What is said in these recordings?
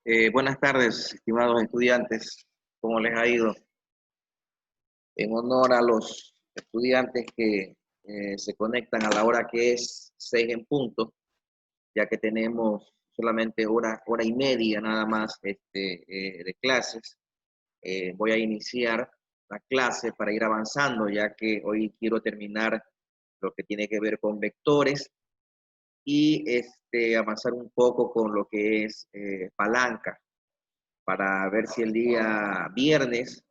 Buenas tardes, estimados estudiantes. ¿Cómo les ha ido? En honor a los estudiantes que se conectan a la hora que es 6 en punto, ya que tenemos solamente hora y media nada más de clases, voy a iniciar la clase para ir avanzando, ya que hoy quiero terminar lo que tiene que ver con vectores y avanzar un poco con lo que es palanca, para ver si el día viernes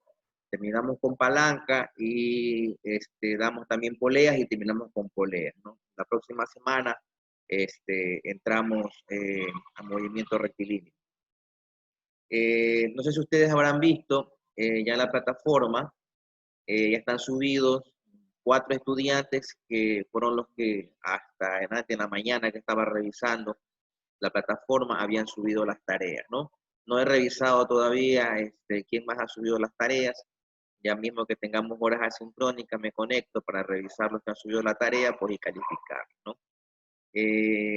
terminamos con palanca y damos también poleas y terminamos con poleas, ¿no? La próxima semana entramos a movimiento rectilíneo. No sé si ustedes habrán visto ya en la plataforma, ya están subidos 4 estudiantes que fueron los que hasta en la mañana que estaba revisando la plataforma habían subido las tareas, ¿no? No he revisado todavía quién más ha subido las tareas. Ya mismo que tengamos horas asincrónicas, me conecto para revisar los que han subido la tarea, pues y calificar, ¿no?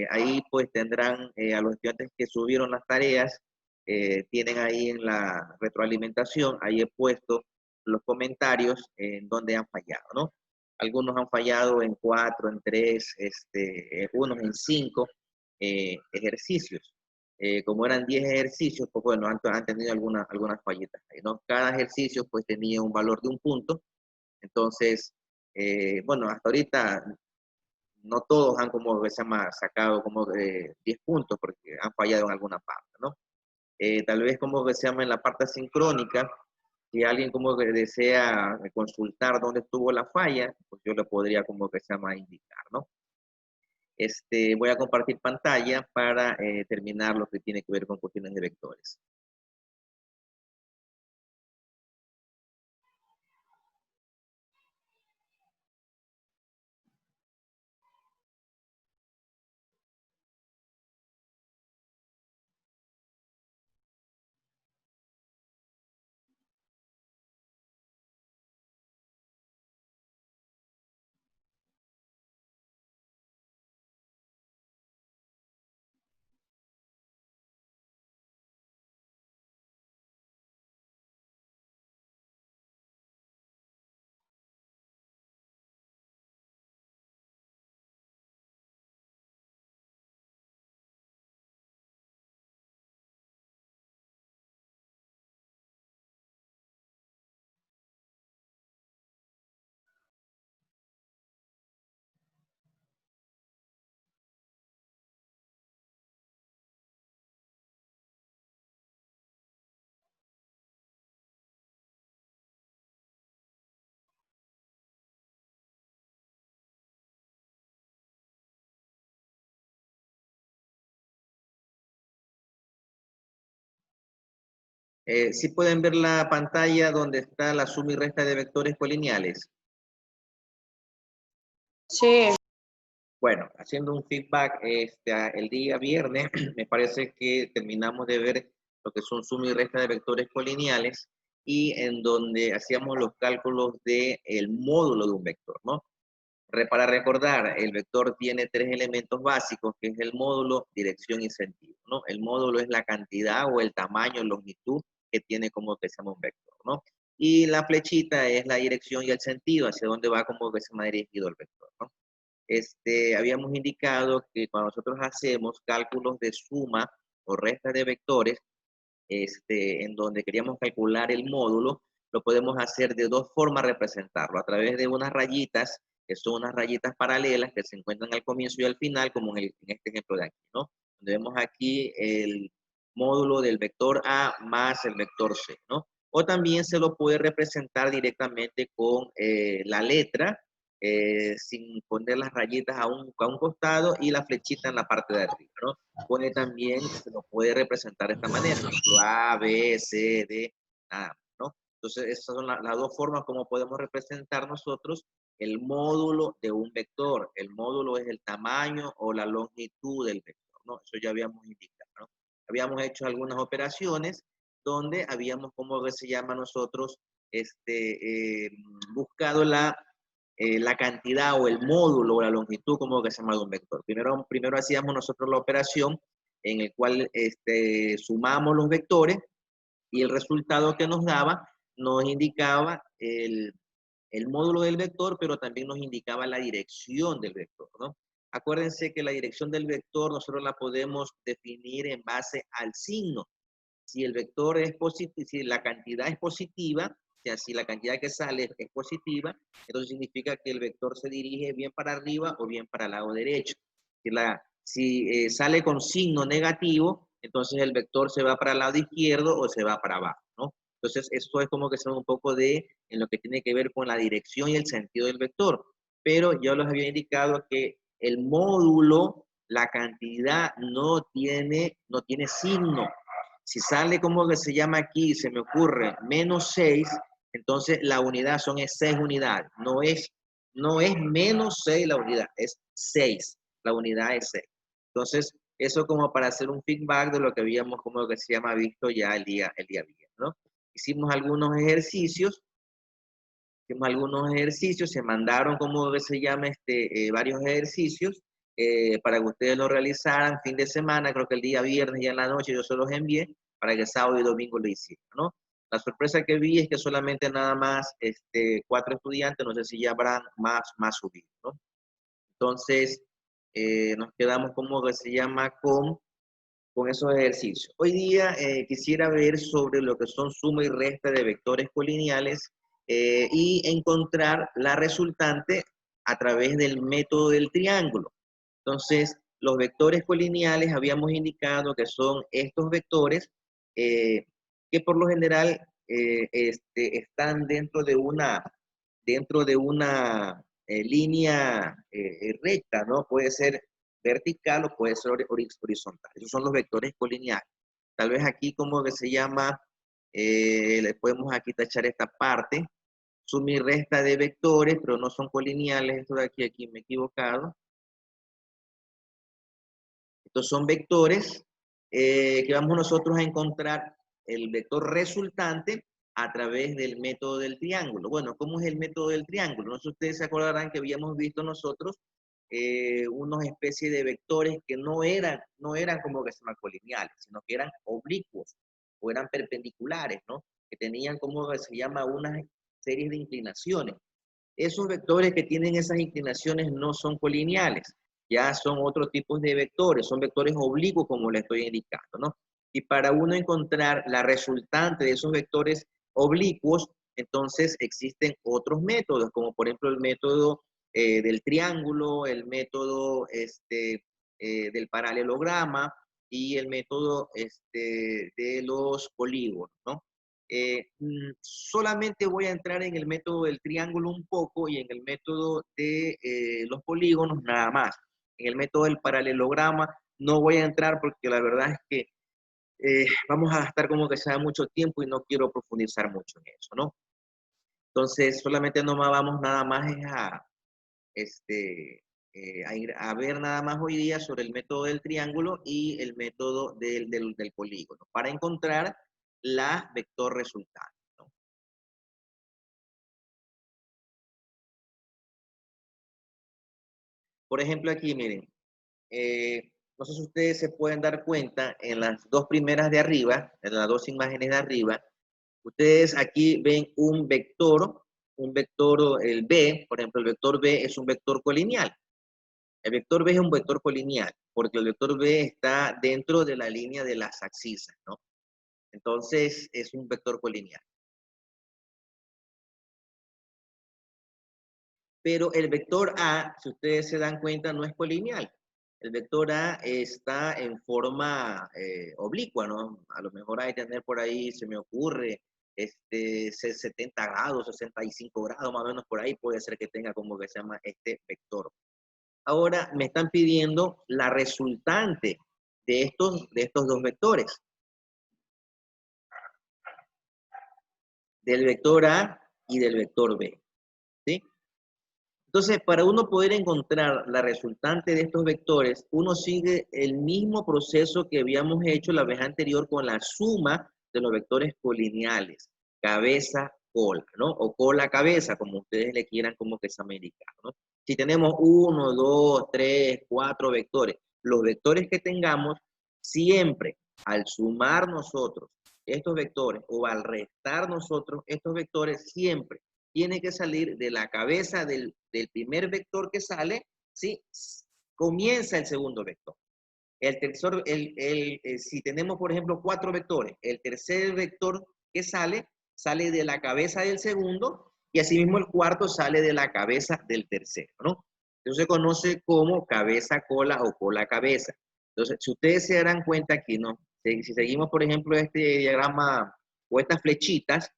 Ahí pues tendrán a los estudiantes que subieron las tareas, tienen ahí en la retroalimentación, ahí he puesto los comentarios en donde han fallado, ¿no? Algunos han fallado en 4, en 3, unos en 5 ejercicios. Como eran 10 ejercicios, pues bueno, han tenido algunas fallitas ahí, ¿no? Cada ejercicio pues tenía un valor de un punto, entonces, bueno, hasta ahorita no todos han como que se llama sacado como 10 puntos porque han fallado en alguna parte, ¿no? Tal vez como que se llama en la parte sincrónica, si alguien como que desea consultar dónde estuvo la falla, pues yo le podría como que se llama indicar, ¿no? Voy a compartir pantalla para terminar lo que tiene que ver con cuestiones de vectores. ¿Sí pueden ver la pantalla donde está la suma y resta de vectores colineales? Sí. Bueno, haciendo un feedback, el día viernes me parece que terminamos de ver lo que son suma y resta de vectores colineales y en donde hacíamos los cálculos del módulo de un vector, ¿no? Para recordar, el vector tiene 3 elementos básicos, que es el módulo, dirección y sentido, ¿no? El módulo es la cantidad o el tamaño, longitud que tiene como que se llama un vector, ¿no? Y la flechita es la dirección y el sentido, hacia dónde va como que se me ha dirigido el vector, ¿no? Habíamos indicado que cuando nosotros hacemos cálculos de suma o resta de vectores, en donde queríamos calcular el módulo, lo podemos hacer de dos formas representarlo, a través de unas rayitas, que son unas rayitas paralelas que se encuentran al comienzo y al final, como en este ejemplo de aquí, ¿no? Donde vemos aquí el módulo del vector A más el vector C, ¿no? O también se lo puede representar directamente con la letra, sin poner las rayitas a un costado y la flechita en la parte de arriba, ¿no? Pone también, se lo puede representar de esta manera, A, B, C, D, A, ¿no? Entonces, esas son las dos formas como podemos representar nosotros el módulo de un vector. El módulo es el tamaño o la longitud del vector, ¿no? Eso ya habíamos indicado, ¿no? Habíamos hecho algunas operaciones donde habíamos, como se llama nosotros, buscado la cantidad o el módulo o la longitud como que se llama de un vector. Primero hacíamos nosotros la operación en el cual sumamos los vectores y el resultado que nos daba nos indicaba el módulo del vector, pero también nos indicaba la dirección del vector, ¿no? Acuérdense que la dirección del vector nosotros la podemos definir en base al signo. Si el vector es positivo, si la cantidad es positiva, o sea, si la cantidad que sale es positiva, entonces significa que el vector se dirige bien para arriba o bien para el lado derecho. Si sale con signo negativo, entonces el vector se va para el lado izquierdo o se va para abajo, ¿no? Entonces, esto es como que son un poco en lo que tiene que ver con la dirección y el sentido del vector. Pero yo les había indicado que el módulo, la cantidad, no tiene signo. Si sale como que se llama aquí, se me ocurre, -6, entonces la unidad son 6 unidades. No es -6 la unidad, es 6. La unidad es 6. Entonces, eso como para hacer un feedback de lo que habíamos, como que se llama, visto ya el día viernes, ¿no? Hicimos algunos ejercicios, se mandaron, como que se llama, varios ejercicios para que ustedes lo realizaran fin de semana, creo que el día viernes ya en la noche yo se los envié para que sábado y domingo lo hicieran, ¿no? La sorpresa que vi es que solamente nada más 4 estudiantes, no sé si ya habrán más subidos, ¿no? Entonces, nos quedamos, como que se llama, con esos ejercicios. Hoy día quisiera ver sobre lo que son suma y resta de vectores colineales y encontrar la resultante a través del método del triángulo. Entonces, los vectores colineales habíamos indicado que son estos vectores que por lo general están dentro de una línea recta, ¿no? Puede ser vertical o puede ser horizontal. Esos son los vectores colineales. Tal vez aquí como que se llama, le podemos aquí tachar esta parte, suma y resta de vectores, pero no son colineales. Esto de aquí me he equivocado. Estos son vectores que vamos nosotros a encontrar el vector resultante a través del método del triángulo. Bueno, ¿cómo es el método del triángulo? No sé si ustedes se acordarán que habíamos visto nosotros unas especies de vectores que no eran como que se llaman colineales, sino que eran oblicuos o eran perpendiculares, ¿no? Que tenían como que se llama unas series de inclinaciones. Esos vectores que tienen esas inclinaciones no son colineales, ya son otro tipo de vectores, son vectores oblicuos como le estoy indicando, ¿no? Y para uno encontrar la resultante de esos vectores oblicuos, entonces existen otros métodos, como por ejemplo el método del triángulo, el método del paralelograma y el método de los polígonos, ¿no? Solamente voy a entrar en el método del triángulo un poco y en el método de los polígonos nada más. En el método del paralelograma no voy a entrar porque la verdad es que vamos a gastar como que sea mucho tiempo y no quiero profundizar mucho en eso, ¿no? Entonces, solamente nomás vamos nada más a ir a ver nada más hoy día sobre el método del triángulo y el método del polígono para encontrar la vector resultante, ¿no? Por ejemplo, aquí miren, no sé si ustedes se pueden dar cuenta en las dos primeras de arriba, en las dos imágenes de arriba, ustedes aquí ven un vector, el B, por ejemplo, el vector B es un vector colineal. El vector B es un vector colineal, porque el vector B está dentro de la línea de las abscisas, ¿no? Entonces, es un vector colineal. Pero el vector A, si ustedes se dan cuenta, no es colineal. El vector A está en forma oblicua, ¿no? A lo mejor hay que tener por ahí, se me ocurre, 70 grados, 65 grados, más o menos por ahí puede ser que tenga como que se llama este vector. Ahora me están pidiendo la resultante de estos dos vectores. Del vector A y del vector B, ¿sí? Entonces, para uno poder encontrar la resultante de estos vectores, uno sigue el mismo proceso que habíamos hecho la vez anterior con la suma de los vectores colineales, cabeza-cola, ¿no? O cola-cabeza, como ustedes le quieran como que se americano, ¿no? Si tenemos 1, 2, 3, 4 vectores, los vectores que tengamos, Siempre al sumar nosotros estos vectores o al restar nosotros estos vectores, siempre tiene que salir de la cabeza del primer vector que sale, ¿sí? Comienza el segundo vector. Si tenemos, por ejemplo, 4 vectores, el tercer vector que sale de la cabeza del segundo y asimismo el cuarto sale de la cabeza del tercero, ¿no? Eso se conoce como cabeza-cola o cola-cabeza. Entonces, si ustedes se darán cuenta aquí, ¿no? Si seguimos, por ejemplo, este diagrama o estas flechitas,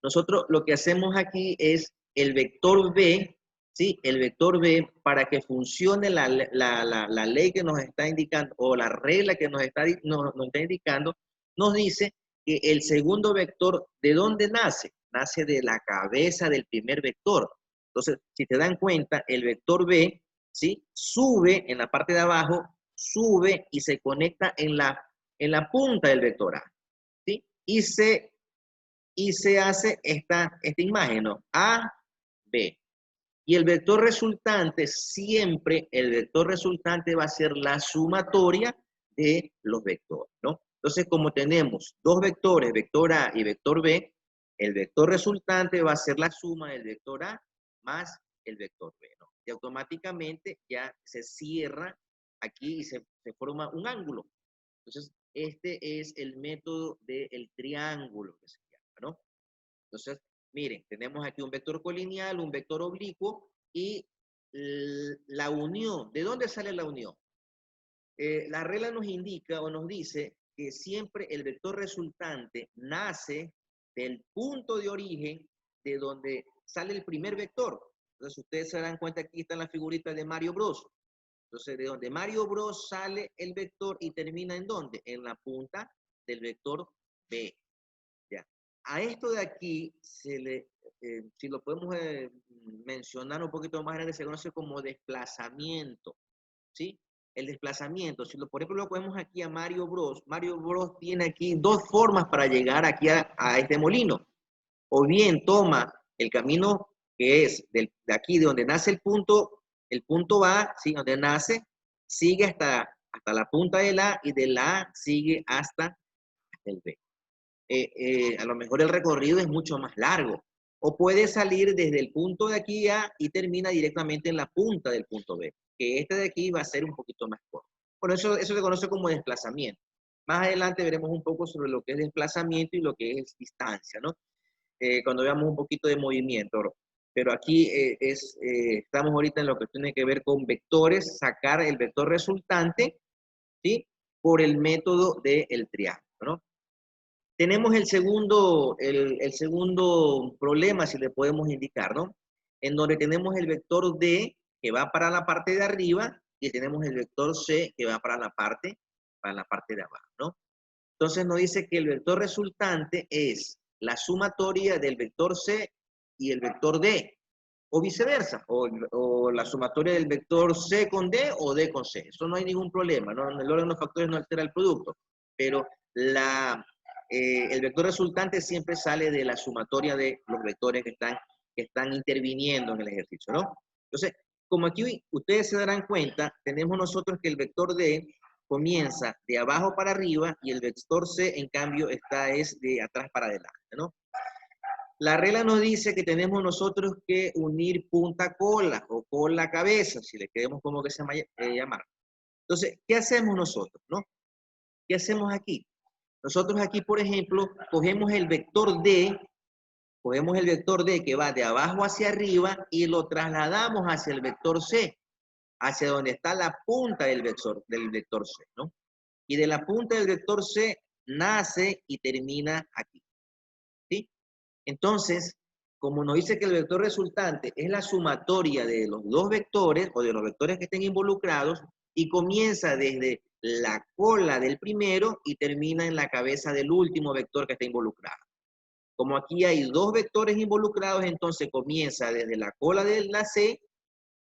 nosotros lo que hacemos aquí es el vector B, ¿sí? El vector B, para que funcione la ley que nos está indicando, o la regla que nos está indicando, nos dice que el segundo vector, ¿de dónde nace? Nace de la cabeza del primer vector. Entonces, si te dan cuenta, el vector B, ¿sí? Sube en la parte de abajo, sube y se conecta en la punta del vector A, ¿sí? Y se hace esta imagen, ¿no? A, B. Y el vector resultante, siempre el vector resultante va a ser la sumatoria de los vectores, ¿no? Entonces, como tenemos dos vectores, vector A y vector B, el vector resultante va a ser la suma del vector A más el vector B, ¿no? Y automáticamente ya se cierra aquí y se forma un ángulo. Entonces, este es el método del triángulo que se llama, ¿no? Entonces, miren, tenemos aquí un vector colineal, un vector oblicuo y la unión. ¿De dónde sale la unión? La regla nos indica o nos dice que siempre el vector resultante nace del punto de origen de donde sale el primer vector. Entonces, ustedes se dan cuenta, aquí está la figurita de Mario Bros. Entonces, de donde Mario Bros sale el vector y termina ¿en dónde? En la punta del vector B. ¿Ya? A esto de aquí, si lo podemos mencionar un poquito más grande, se conoce como desplazamiento, ¿sí? El desplazamiento, por ejemplo lo cogemos aquí a Mario Bros. Mario Bros tiene aquí dos formas para llegar aquí a este molino. O bien toma el camino que es de aquí, de donde nace el punto A, ¿sí? Donde nace, sigue hasta la punta del A y de la A sigue hasta el B. A lo mejor el recorrido es mucho más largo. O puede salir desde el punto de aquí A y termina directamente en la punta del punto B, que este de aquí va a ser un poquito más corto. Bueno, eso se conoce como desplazamiento. Más adelante veremos un poco sobre lo que es desplazamiento y lo que es distancia, ¿no? Cuando veamos un poquito de movimiento. Pero aquí estamos ahorita en lo que tiene que ver con vectores, sacar el vector resultante, ¿sí? Por el método del triángulo, ¿no? Tenemos el segundo problema, si le podemos indicar, ¿no? En donde tenemos el vector D que va para la parte de arriba y tenemos el vector C que va para la parte de abajo, ¿no? Entonces nos dice que el vector resultante es la sumatoria del vector C y el vector D, o viceversa, o la sumatoria del vector C con D o D con C. Eso no hay ningún problema, ¿no? El orden de los factores no altera el producto, pero el vector resultante siempre sale de la sumatoria de los vectores que están interviniendo en el ejercicio, ¿no? Entonces, como aquí ustedes se darán cuenta, tenemos nosotros que el vector D comienza de abajo para arriba y el vector C, en cambio, es de atrás para adelante, ¿no? La regla nos dice que tenemos nosotros que unir punta-cola o cola-cabeza, si le queremos como que se llamar. Entonces, ¿qué hacemos nosotros, no? ¿Qué hacemos aquí? Nosotros aquí, por ejemplo, cogemos el vector D que va de abajo hacia arriba y lo trasladamos hacia el vector C, hacia donde está la punta del vector C, ¿no? Y de la punta del vector C nace y termina aquí, ¿sí? Entonces, como nos dice que el vector resultante es la sumatoria de los dos vectores o de los vectores que estén involucrados y comienza desde la cola del primero y termina en la cabeza del último vector que está involucrado. Como aquí hay dos vectores involucrados, entonces comienza desde la cola de la C,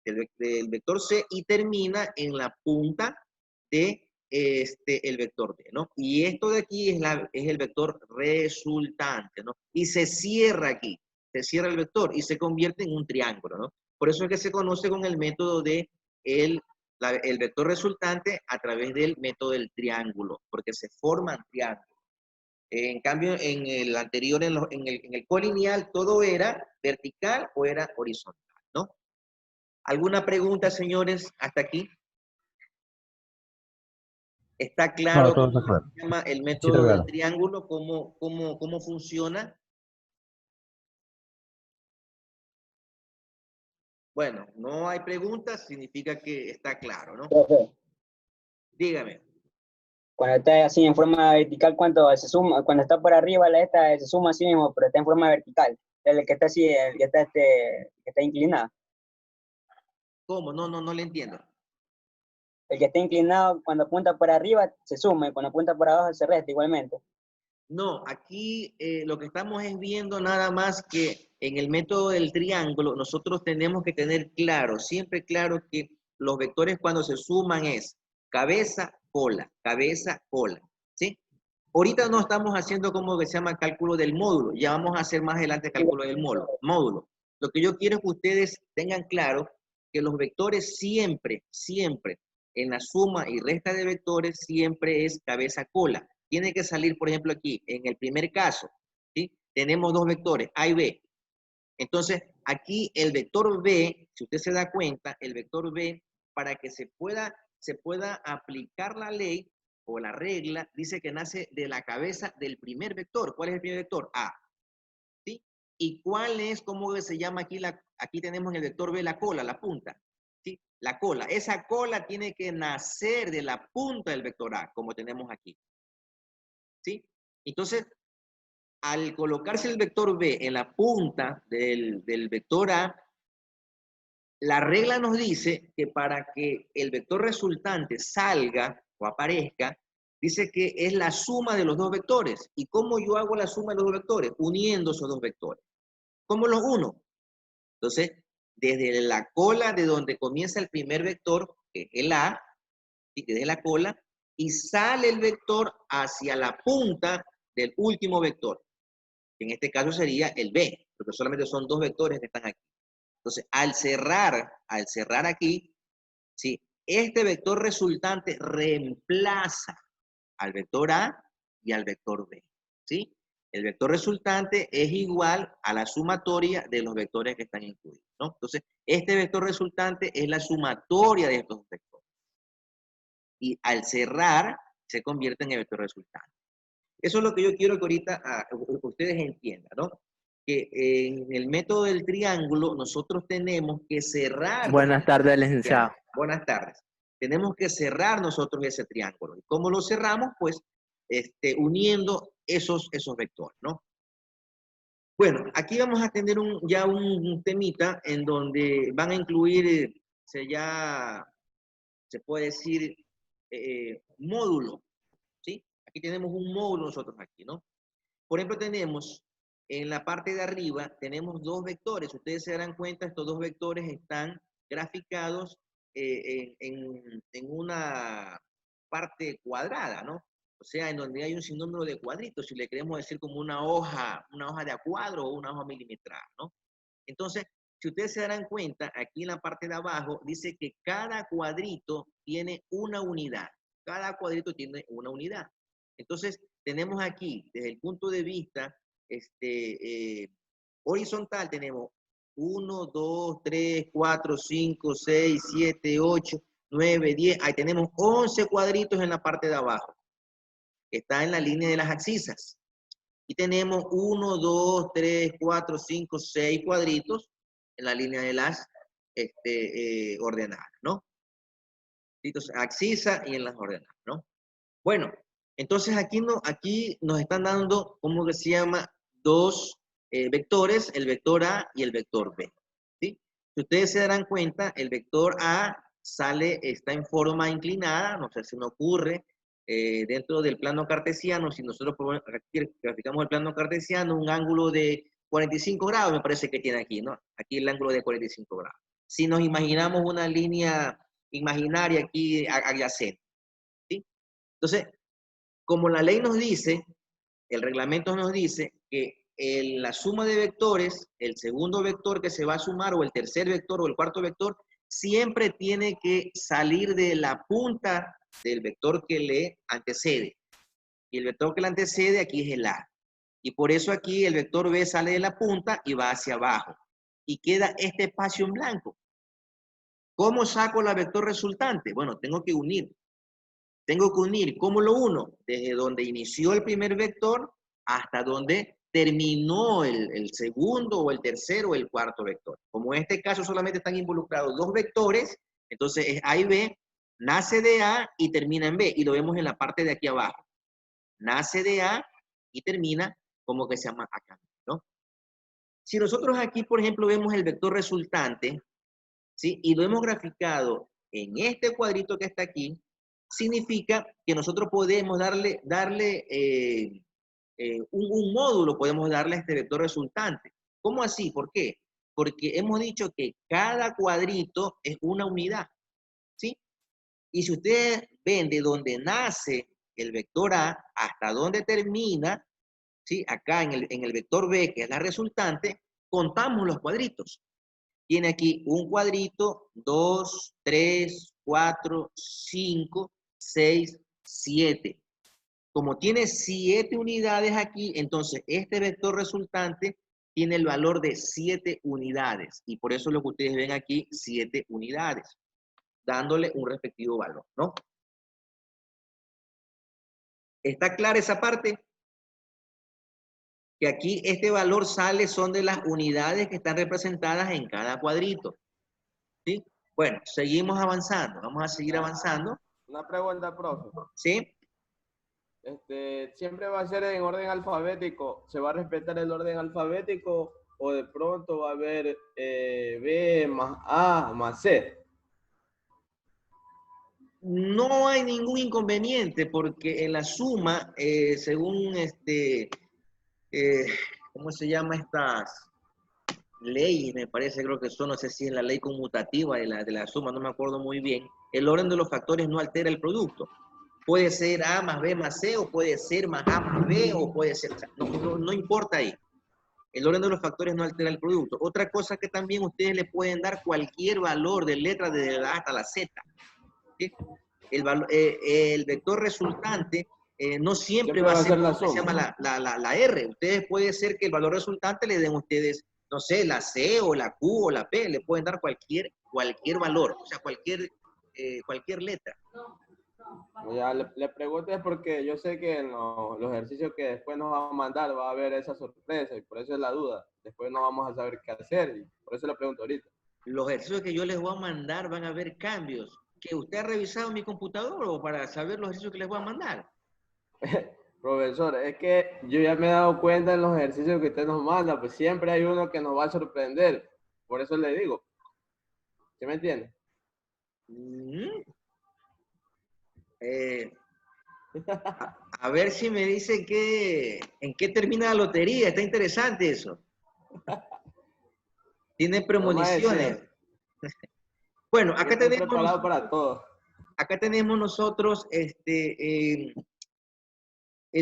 del vector C, y termina en la punta de el vector D, ¿no? Y esto de aquí es el vector resultante, ¿no? Y se cierra aquí, se cierra el vector y se convierte en un triángulo, ¿no? Por eso es que se conoce con el método de el el vector resultante a través del método del triángulo, porque se forman triángulos. En cambio, en el anterior, en el colineal, todo era vertical o era horizontal, ¿no? ¿Alguna pregunta, señores, hasta aquí? ¿Está No, claro todo cómo está claro. se llama el Sí, está método del claro. triángulo? ¿Cómo funciona? Bueno, no hay preguntas, significa que está claro, ¿no? Profe, Dígame. cuando está así en forma vertical, ¿cuánto se suma? Cuando está por arriba la esta se suma así mismo, pero está en forma vertical. El que está así, el que está que está inclinado. ¿Cómo? No le entiendo. El que está inclinado cuando apunta por arriba se suma y cuando apunta por abajo se resta igualmente. No, aquí lo que estamos es viendo nada más que en el método del triángulo nosotros tenemos que tener claro, siempre claro que los vectores cuando se suman es cabeza, cola, ¿sí? Ahorita no estamos haciendo como que se llama cálculo del módulo, ya vamos a hacer más adelante cálculo del módulo. Lo que yo quiero es que ustedes tengan claro que los vectores siempre, en la suma y resta de vectores, siempre es cabeza-cola. Tiene que salir, por ejemplo, aquí, en el primer caso, ¿sí? Tenemos dos vectores, A y B. Entonces, aquí el vector B, si usted se da cuenta, el vector B, para que se pueda aplicar la ley o la regla, dice que nace de la cabeza del primer vector. ¿Cuál es el primer vector? A. ¿Sí? ¿Y cuál es, cómo se llama aquí? Aquí tenemos en el vector B la cola, la punta. ¿Sí? La cola. Esa cola tiene que nacer de la punta del vector A, como tenemos aquí. ¿Sí? Entonces, al colocarse el vector B en la punta del vector A, la regla nos dice que para que el vector resultante salga o aparezca, dice que es la suma de los dos vectores. ¿Y cómo yo hago la suma de los dos vectores? Uniendo esos dos vectores. ¿Cómo los uno? Entonces, desde la cola de donde comienza el primer vector, que es el A, y que es la cola, y sale el vector hacia la punta del último vector, que en este caso sería el B, porque solamente son dos vectores que están aquí. Entonces, al cerrar aquí, ¿sí? Este vector resultante reemplaza al vector A y al vector B, ¿sí? El vector resultante es igual a la sumatoria de los vectores que están incluidos, ¿no? Entonces, este vector resultante es la sumatoria de estos vectores. Y al cerrar, se convierte en el vector resultante. Eso es lo que yo quiero que ahorita ustedes entiendan, ¿no? Que en el método del triángulo nosotros tenemos que cerrar. Buenas tardes, licenciado. Buenas tardes. Tenemos que cerrar nosotros ese triángulo. ¿Y cómo lo cerramos? Pues uniendo esos vectores, ¿no? Bueno, aquí vamos a tener ya un temita en donde van a incluir, se puede decir, módulo, ¿sí? Aquí tenemos un módulo nosotros aquí, ¿no? Por ejemplo, tenemos en la parte de arriba, tenemos dos vectores. Ustedes se darán cuenta, estos dos vectores están graficados en una parte cuadrada, ¿no? O sea, en donde hay un sinnúmero de cuadritos, si le queremos decir como una hoja de a cuadro o una hoja milimetrada, ¿no? Entonces, si ustedes se darán cuenta, aquí en la parte de abajo dice que cada cuadrito tiene una unidad. Cada cuadrito tiene una unidad. Entonces, tenemos aquí, desde el punto de vista horizontal, tenemos 1, 2, 3, 4, 5, 6, 7, 8, 9, 10. Ahí tenemos 11 cuadritos en la parte de abajo. Está en la línea de las abscisas. Y tenemos 1, 2, 3, 4, 5, 6 cuadritos en la línea de las ordenadas, ¿no? Entonces, abscisa y en las ordenadas, ¿no? Bueno, entonces aquí nos están dando, ¿cómo que se llama? Dos vectores, el vector A y el vector B, ¿sí? Si ustedes se darán cuenta, el vector A está en forma inclinada, no sé si me ocurre, dentro del plano cartesiano, si nosotros graficamos el plano cartesiano, un ángulo de 45 grados, me parece que tiene aquí, ¿no? Aquí el ángulo de 45 grados. Si nos imaginamos una línea imaginaria aquí adyacente, ¿sí? Entonces, como la ley nos dice, el reglamento nos dice que la suma de vectores, el segundo vector que se va a sumar, o el tercer vector, o el cuarto vector, siempre tiene que salir de la punta del vector que le antecede. Y el vector que le antecede aquí es el A. Y por eso aquí el vector B sale de la punta y va hacia abajo. Y queda este espacio en blanco. ¿Cómo saco la vector resultante? Bueno, tengo que unir. Tengo que unir. ¿Cómo lo uno? Desde donde inició el primer vector hasta donde terminó el segundo o el tercero o el cuarto vector. Como en este caso solamente están involucrados dos vectores, entonces es A y B, nace de A y termina en B. Y lo vemos en la parte de aquí abajo. Nace de A y termina como que se llama acá, ¿no? Si nosotros aquí, por ejemplo, vemos el vector resultante, ¿sí? Y lo hemos graficado en este cuadrito que está aquí, significa que nosotros podemos darle un módulo, podemos darle a este vector resultante. ¿Cómo así? ¿Por qué? Porque hemos dicho que cada cuadrito es una unidad, ¿sí? Y si ustedes ven de dónde nace el vector A hasta dónde termina, ¿sí? Acá en el vector B, que es la resultante, contamos los cuadritos. Tiene aquí un cuadrito, 2, 3, 4, 5, 6, 7. Como tiene 7 unidades aquí, entonces este vector resultante tiene el valor de 7 unidades. Y por eso lo que ustedes ven aquí, 7 unidades, dándole un respectivo valor, ¿no? ¿Está clara esa parte? Que aquí este valor sale son de las unidades que están representadas en cada cuadrito. ¿Sí? Bueno, seguimos avanzando. Vamos a seguir avanzando. Una pregunta, profe. ¿Sí? ¿Siempre va a ser en orden alfabético? ¿Se va a respetar el orden alfabético o de pronto va a haber B más A más C? No hay ningún inconveniente porque en la suma, según ¿cómo se llama estas leyes? Me parece, creo que son, no sé si es la ley conmutativa de la suma, no me acuerdo muy bien. El orden de los factores no altera el producto. Puede ser A más B más C, o puede ser más A más B, o puede ser, o sea, no importa ahí. El orden de los factores no altera el producto. Otra cosa que también ustedes le pueden dar cualquier valor de letra desde la A hasta la Z. ¿Sí? El vector resultante no siempre va a ser la como se llama la R. Ustedes puede ser que el valor resultante le den ustedes, no sé, la C o la Q o la P, le pueden dar cualquier valor, o sea, cualquier letra. Ya le pregunto es porque yo sé que en los ejercicios que después nos van a mandar va a haber esa sorpresa y por eso es la duda. Después no vamos a saber qué hacer y por eso le pregunto ahorita. Los ejercicios que yo les voy a mandar van a haber cambios. ¿Que usted ha revisado mi computador o para saber los ejercicios que les voy a mandar? Profesor, es que yo ya me he dado cuenta en los ejercicios que usted nos manda, pues siempre hay uno que nos va a sorprender. Por eso le digo. ¿Sí me entiende? A ver si me dice en qué termina la lotería. Está interesante eso. Tiene premoniciones. Bueno, acá tenemos preparado para todo. Acá tenemos nosotros el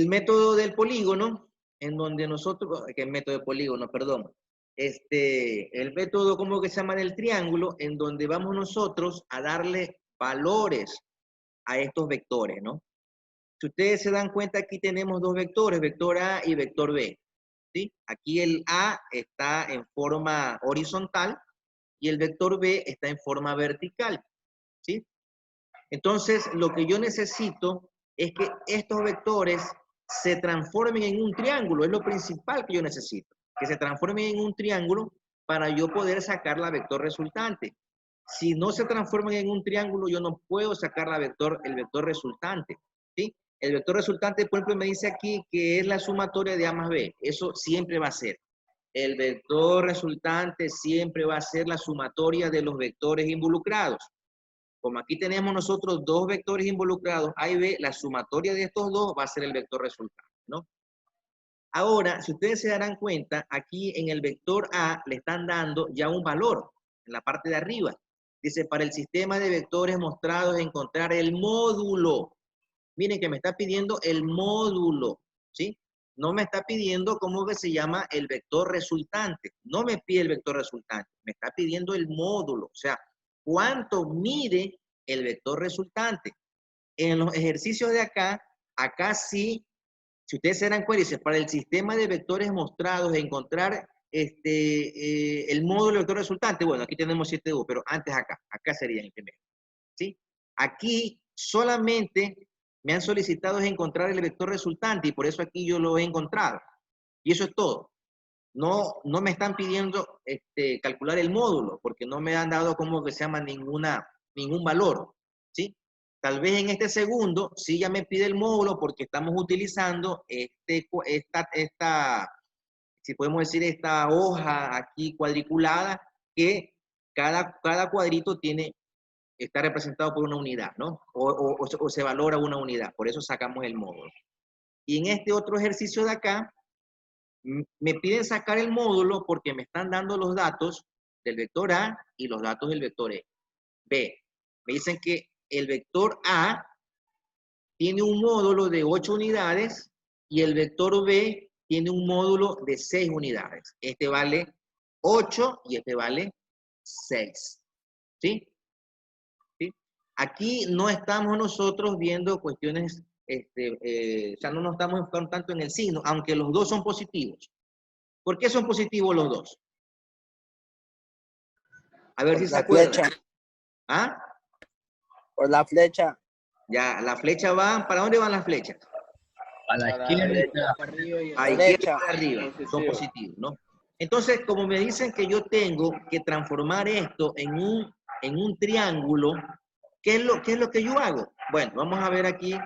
método del polígono, en donde nosotros, que el método de polígono, perdón, el método, ¿cómo que se llama? Del triángulo, en donde vamos nosotros a darle valores a estos vectores, ¿no? Si ustedes se dan cuenta, aquí tenemos dos vectores, vector A y vector B, ¿sí? Aquí el A está en forma horizontal y el vector B está en forma vertical, ¿sí? Entonces, lo que yo necesito es que estos vectores se transformen en un triángulo, es lo principal que yo necesito, que se transformen en un triángulo para yo poder sacar la vector resultante. Si no se transforman en un triángulo, yo no puedo sacar el vector resultante, ¿sí? El vector resultante, por ejemplo, me dice aquí que es la sumatoria de A más B. Eso siempre va a ser. El vector resultante siempre va a ser la sumatoria de los vectores involucrados. Como aquí tenemos nosotros dos vectores involucrados, A y B, la sumatoria de estos dos va a ser el vector resultante, ¿no? Ahora, si ustedes se darán cuenta, aquí en el vector A le están dando ya un valor en la parte de arriba. Dice, para el sistema de vectores mostrados, encontrar el módulo. Miren que me está pidiendo el módulo, ¿sí? No me está pidiendo cómo que se llama el vector resultante. No me pide el vector resultante, me está pidiendo el módulo. O sea, cuánto mide el vector resultante. En los ejercicios de acá sí, si ustedes se dan cuenta, dice, para el sistema de vectores mostrados, encontrar el módulo de vector resultante. Bueno, aquí tenemos 7U, pero antes acá sería el primero. ¿Sí? Aquí solamente me han solicitado encontrar el vector resultante y por eso aquí yo lo he encontrado. Y eso es todo. No me están pidiendo calcular el módulo, porque no me han dado como que se llama ningún valor. ¿Sí? Tal vez en este segundo sí ya me pide el módulo porque estamos utilizando si podemos decir, esta hoja aquí cuadriculada, que cada cuadrito está representado por una unidad, ¿no? O se valora una unidad, por eso sacamos el módulo. Y en este otro ejercicio de acá, me piden sacar el módulo porque me están dando los datos del vector A y los datos del vector B. Me dicen que el vector A tiene un módulo de 8 unidades y el vector B tiene un módulo de 6 unidades. Este vale 8 y este vale 6. ¿Sí? ¿Sí? Aquí no estamos nosotros viendo cuestiones, o sea, no nos estamos enfocando tanto en el signo, aunque los dos son positivos. ¿Por qué son positivos los dos? A ver si se acuerdan. Flecha. ¿Ah? Por la flecha. Ya, la flecha va, ¿para dónde van las flechas? A la izquierda. A izquierda y arriba, son positivos, ¿no? Entonces, como me dicen que yo tengo que transformar esto en un triángulo, ¿qué es lo que yo hago? Bueno, vamos a ver aquí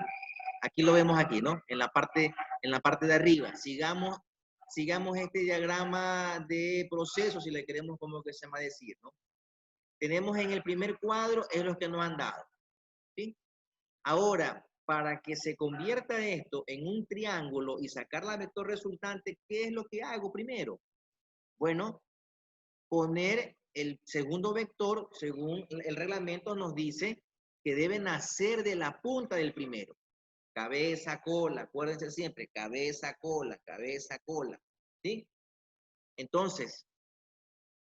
lo vemos aquí, ¿no? En la parte de arriba. Sigamos este diagrama de proceso, si le queremos como que se llama decir, ¿no? Tenemos en el primer cuadro, es lo que nos han dado, ¿sí? Ahora, para que se convierta esto en un triángulo y sacar la vector resultante, ¿qué es lo que hago primero? Bueno, poner el segundo vector, según el reglamento nos dice que debe nacer de la punta del primero. Cabeza, cola, acuérdense siempre, cabeza, cola, ¿sí? Entonces,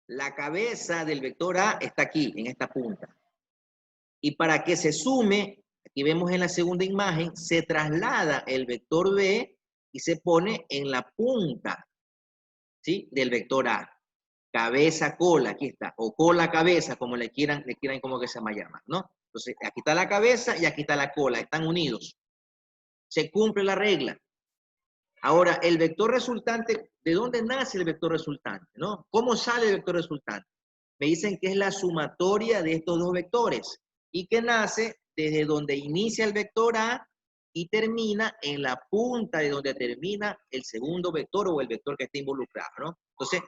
la cabeza del vector A está aquí, en esta punta. Y para que se sume, aquí vemos en la segunda imagen, se traslada el vector B y se pone en la punta, ¿sí? Del vector A. Cabeza, cola, aquí está. O cola, cabeza, como le quieran como que se llama, ¿no? Entonces, aquí está la cabeza y aquí está la cola, están unidos. Se cumple la regla. Ahora, el vector resultante, ¿de dónde nace el vector resultante? ¿No? ¿Cómo sale el vector resultante? Me dicen que es la sumatoria de estos dos vectores y que nace desde donde inicia el vector A y termina en la punta de donde termina el segundo vector o el vector que está involucrado, ¿no? Entonces,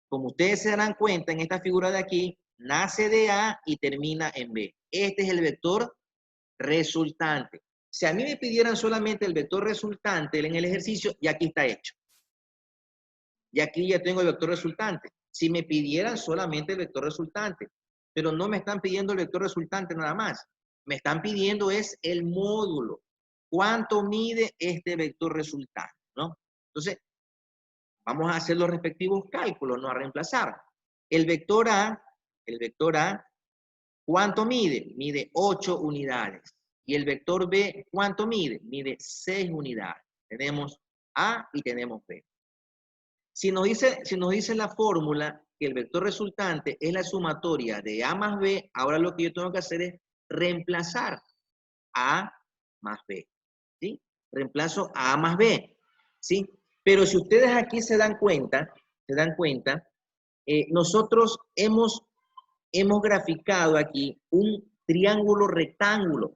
como ustedes se darán cuenta en esta figura de aquí, nace de A y termina en B. Este es el vector resultante. Si a mí me pidieran solamente el vector resultante en el ejercicio, ya aquí está hecho. Y aquí ya tengo el vector resultante. Si me pidieran solamente el vector resultante, pero no me están pidiendo el vector resultante nada más. Me están pidiendo es el módulo. ¿Cuánto mide este vector resultante? ¿No? Entonces, vamos a hacer los respectivos cálculos, no a reemplazar. El vector A, ¿cuánto mide? Mide 8 unidades. Y el vector B, ¿cuánto mide? Mide 6 unidades. Tenemos A y tenemos B. Si nos dice la fórmula que el vector resultante es la sumatoria de A más B, ahora lo que yo tengo que hacer es reemplazar A más B. ¿Sí? Reemplazo a más B. ¿Sí? Pero si ustedes aquí se dan cuenta, nosotros hemos graficado aquí un triángulo rectángulo.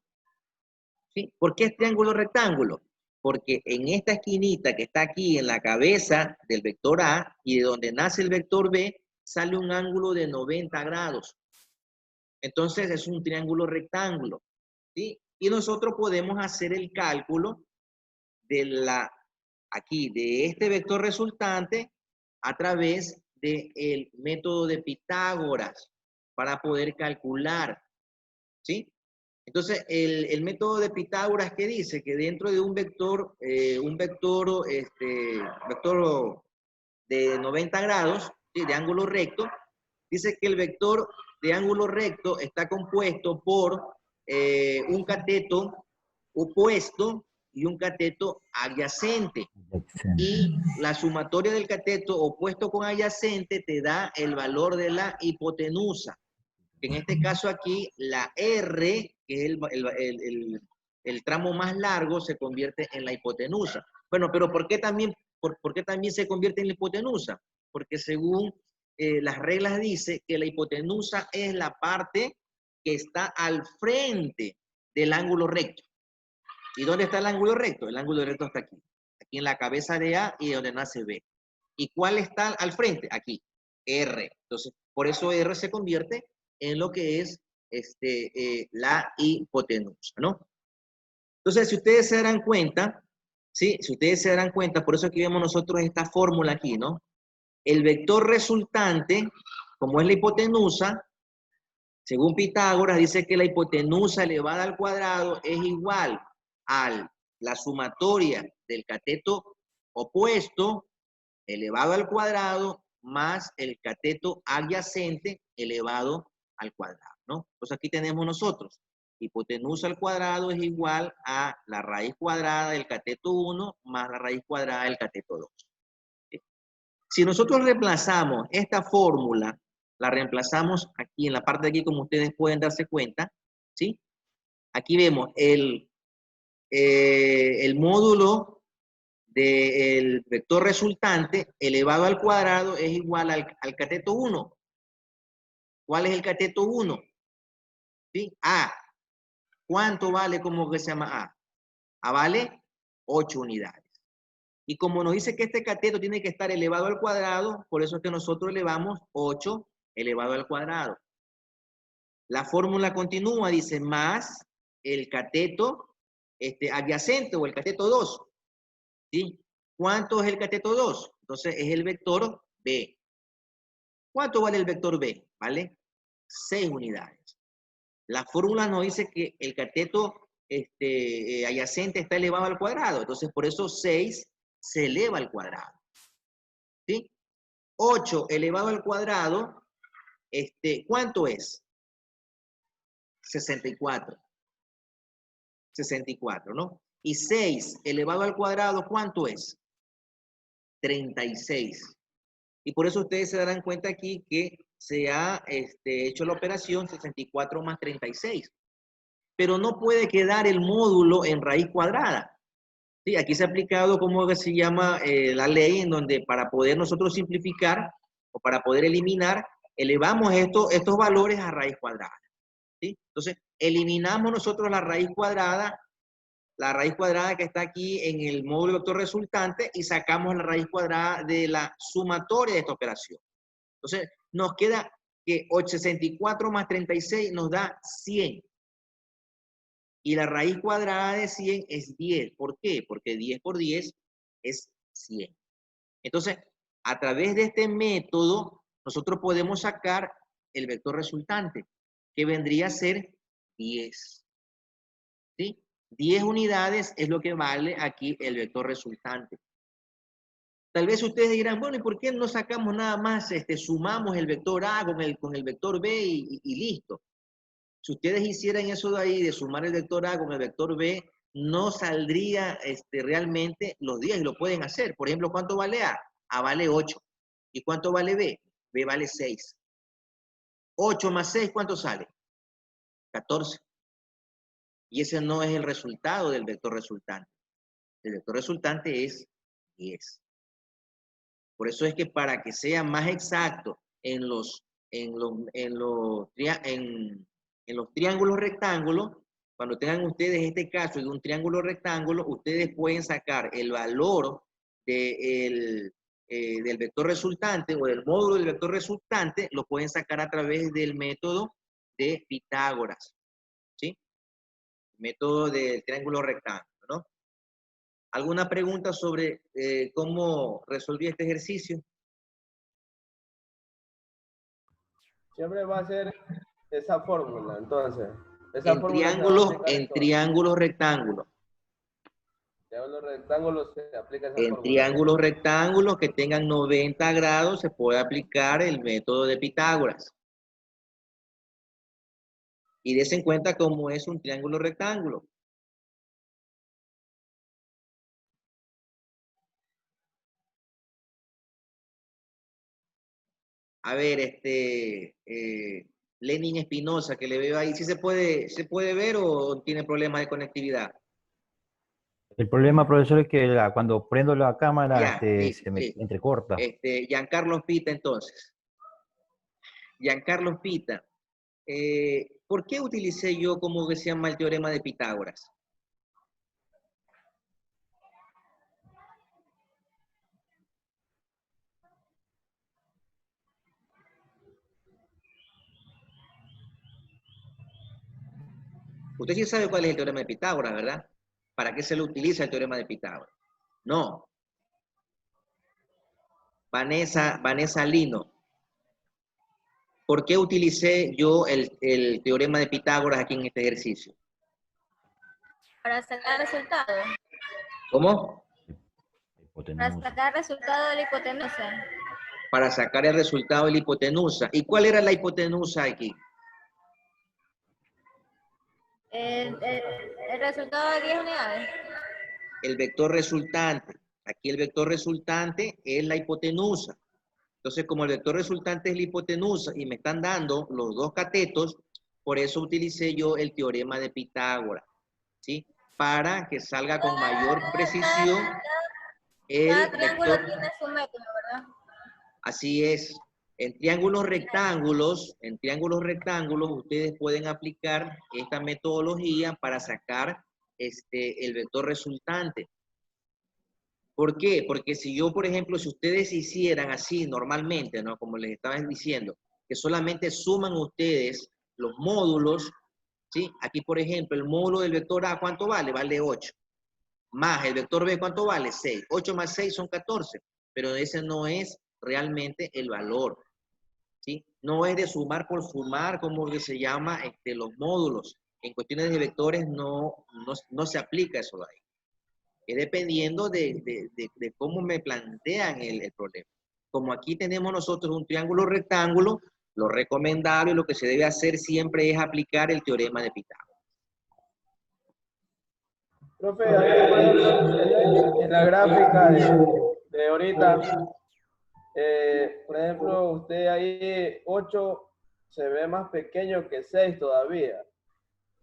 ¿Sí? ¿Por qué es triángulo rectángulo? Porque en esta esquinita que está aquí en la cabeza del vector A y de donde nace el vector B, sale un ángulo de 90 grados. Entonces es un triángulo rectángulo. ¿Sí? Y nosotros podemos hacer el cálculo de este vector resultante a través del método de Pitágoras para poder calcular. ¿Sí? Entonces, el método de Pitágoras, ¿qué dice? Que dentro de un vector de 90 grados, ¿sí? De ángulo recto, dice que el vector de ángulo recto está compuesto por un cateto opuesto y un cateto adyacente. Y la sumatoria del cateto opuesto con adyacente te da el valor de la hipotenusa. En este caso aquí, la R, que es el tramo más largo, se convierte en la hipotenusa. Bueno, pero ¿por qué también se convierte en la hipotenusa? Porque según las reglas dice que la hipotenusa es la parte que está al frente del ángulo recto. ¿Y dónde está el ángulo recto? El ángulo recto está aquí. Aquí en la cabeza de A y donde nace B. ¿Y cuál está al frente? Aquí, R. Entonces, por eso R se convierte en lo que es la hipotenusa, ¿no? Entonces, si ustedes se darán cuenta, ¿sí? Si ustedes se darán cuenta, por eso aquí vemos nosotros esta fórmula aquí, ¿no? El vector resultante, como es la hipotenusa, según Pitágoras, dice que la hipotenusa elevada al cuadrado es igual a la sumatoria del cateto opuesto elevado al cuadrado más el cateto adyacente elevado al cuadrado, ¿no? Entonces aquí tenemos nosotros, hipotenusa al cuadrado es igual a la raíz cuadrada del cateto 1 más la raíz cuadrada del cateto 2. Si nosotros reemplazamos esta fórmula, la reemplazamos aquí en la parte de aquí, como ustedes pueden darse cuenta, ¿sí? Aquí vemos el módulo del vector resultante elevado al cuadrado es igual al cateto 1. ¿Cuál es el cateto 1? ¿Sí? A. ¿Cuánto vale? ¿Cómo que se llama A? A vale 8 unidades. Y como nos dice que este cateto tiene que estar elevado al cuadrado, por eso es que nosotros elevamos 8 elevado al cuadrado. La fórmula continúa, dice, más el cateto adyacente o el cateto 2. ¿Sí? ¿Cuánto es el cateto 2? Entonces es el vector B. ¿Cuánto vale el vector B? Vale 6 unidades. La fórmula nos dice que el cateto adyacente está elevado al cuadrado. Entonces por eso 6 se eleva al cuadrado. ¿Sí? 8 elevado al cuadrado, ¿cuánto es? 64. 64, ¿no? Y 6 elevado al cuadrado, ¿cuánto es? 36. Y por eso ustedes se darán cuenta aquí que se ha hecho la operación 64 más 36. Pero no puede quedar el módulo en raíz cuadrada. Sí, aquí se ha aplicado como que se llama la ley en donde para poder nosotros simplificar o para poder eliminar, elevamos estos valores a raíz cuadrada. ¿Sí? Entonces, eliminamos nosotros la raíz cuadrada que está aquí en el módulo vector resultante y sacamos la raíz cuadrada de la sumatoria de esta operación. Entonces, nos queda que 64 más 36 nos da 100. Y la raíz cuadrada de 100 es 10. ¿Por qué? Porque 10 por 10 es 100. Entonces, a través de este método, nosotros podemos sacar el vector resultante, que vendría a ser 10. ¿Sí? 10 unidades es lo que vale aquí el vector resultante. Tal vez ustedes dirán, bueno, ¿y por qué no sacamos nada más, sumamos el vector A con el vector B y listo? Si ustedes hicieran eso de ahí, de sumar el vector A con el vector B, no saldría realmente los 10 y lo pueden hacer. Por ejemplo, ¿cuánto vale A? A vale 8. ¿Y cuánto vale B? B vale 6. 8 más 6, ¿cuánto sale? 14. Y ese no es el resultado del vector resultante. El vector resultante es 10. Por eso es que para que sea más exacto en los triángulos rectángulos, cuando tengan ustedes este caso de un triángulo rectángulo, ustedes pueden sacar el valor del vector resultante o del módulo del vector resultante, lo pueden sacar a través del método de Pitágoras, ¿sí? Método del triángulo rectángulo, ¿no? ¿Alguna pregunta sobre cómo resolví este ejercicio? Siempre va a ser esa fórmula, entonces. Esa En fórmula se va a aplicar triángulos rectángulos. Triángulos rectángulos se aplica esa En fórmula. triángulos rectángulos que tengan 90 grados se puede aplicar el método de Pitágoras. Y des en cuenta cómo es un triángulo rectángulo. A ver, Lenin Espinosa, que le veo ahí, ¿sí se puede ver o tiene problemas de conectividad? El problema, profesor, es que cuando prendo la cámara Ya, listo, se me listo. entrecorta. Giancarlo Pita, entonces. Giancarlo Pita, ¿por qué utilicé yo como que se llama el teorema de Pitágoras? Usted sí sabe cuál es el teorema de Pitágoras, ¿verdad? ¿Para qué se lo utiliza el teorema de Pitágoras? No. Vanessa Lino, ¿por qué utilicé yo el teorema de Pitágoras aquí en este ejercicio? Para sacar resultado. ¿Cómo? Para sacar resultado de la hipotenusa. Para sacar el resultado de la hipotenusa. ¿Y cuál era la hipotenusa aquí? El resultado de 10 unidades. El vector resultante. Aquí el vector resultante es la hipotenusa. Entonces, como el vector resultante es la hipotenusa y me están dando los dos catetos, por eso utilicé yo el teorema de Pitágoras, ¿sí? Para que salga con mayor precisión el Cada triángulo vector. tiene su método, ¿verdad? Así es. En triángulos rectángulos, ustedes pueden aplicar esta metodología para sacar el vector resultante. ¿Por qué? Porque si yo, por ejemplo, si ustedes hicieran así normalmente, ¿no? Como les estaba diciendo, que solamente suman ustedes los módulos, ¿sí? Aquí, por ejemplo, el módulo del vector A, ¿cuánto vale? Vale 8. Más el vector B, ¿cuánto vale? 6. 8 más 6 son 14. Pero ese no es realmente el valor, ¿sí? No es de sumar por sumar, como que se llama los módulos. En cuestiones de vectores no se aplica eso de ahí. Es dependiendo de cómo me plantean el problema. Como aquí tenemos nosotros un triángulo rectángulo, lo recomendable, lo que se debe hacer siempre es aplicar el teorema de Pitágoras. Profe, ahí, por ejemplo, en la gráfica de ahorita, por ejemplo, usted ahí 8 se ve más pequeño que 6 todavía.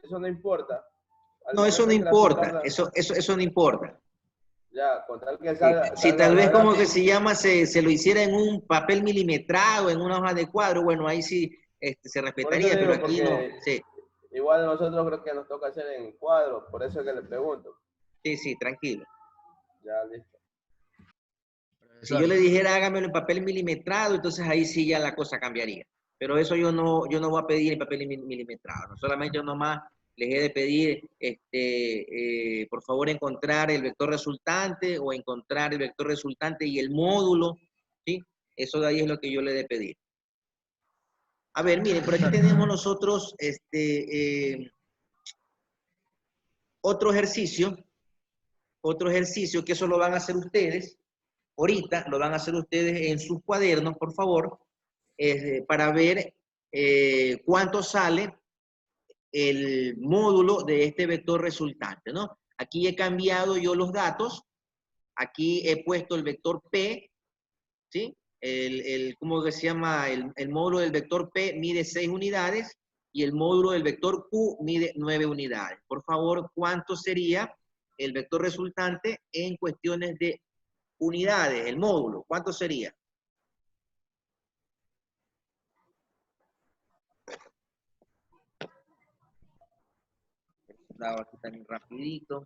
Eso no importa. Al No, eso momento no de importa, graficarla, eso no importa. ya, con tal que Si salga tal la vez como que gráfica. se llama, se lo hiciera en un papel milimetrado, en una hoja de cuadro, bueno, ahí sí se Por eso respetaría, le pero digo, aquí no. porque Sí, igual nosotros creo que nos toca hacer en cuadro, por eso es que le pregunto. sí, tranquilo. Ya, listo. Si yo le dijera hágamelo en papel milimetrado, entonces ahí sí ya la cosa cambiaría. Pero eso yo no voy a pedir en papel milimetrado, no solamente yo nomás les he de pedir, por favor, encontrar el vector resultante o encontrar el vector resultante y el módulo, ¿sí? Eso de ahí es lo que yo le he de pedir. A ver, miren, por aquí tenemos nosotros otro ejercicio que eso lo van a hacer ustedes. Ahorita lo van a hacer ustedes en sus cuadernos, por favor, para ver cuánto sale el módulo de este vector resultante, ¿no? Aquí he cambiado yo los datos, aquí he puesto el vector P, ¿sí? ¿Cómo que se llama? El módulo del vector P mide 6 unidades y el módulo del vector Q mide 9 unidades. Por favor, ¿cuánto sería el vector resultante en cuestiones de unidades, el módulo? ¿Cuánto sería? Aquí también rapidito.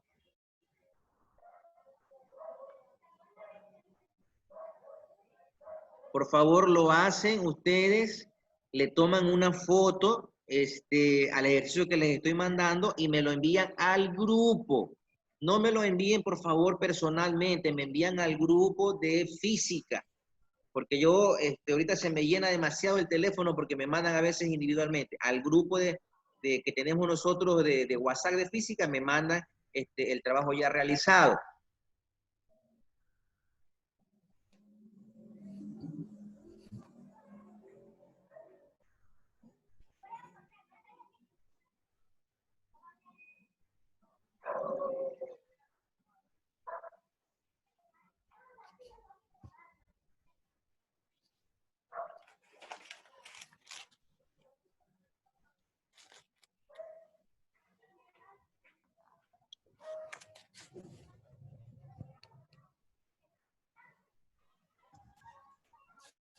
Por favor, lo hacen ustedes, le toman una foto al ejercicio que les estoy mandando y me lo envían al grupo. No me lo envíen, por favor, personalmente, me envían al grupo de física, porque yo ahorita se me llena demasiado el teléfono porque me mandan a veces individualmente. Al grupo que tenemos nosotros de WhatsApp de física me mandan el trabajo ya realizado.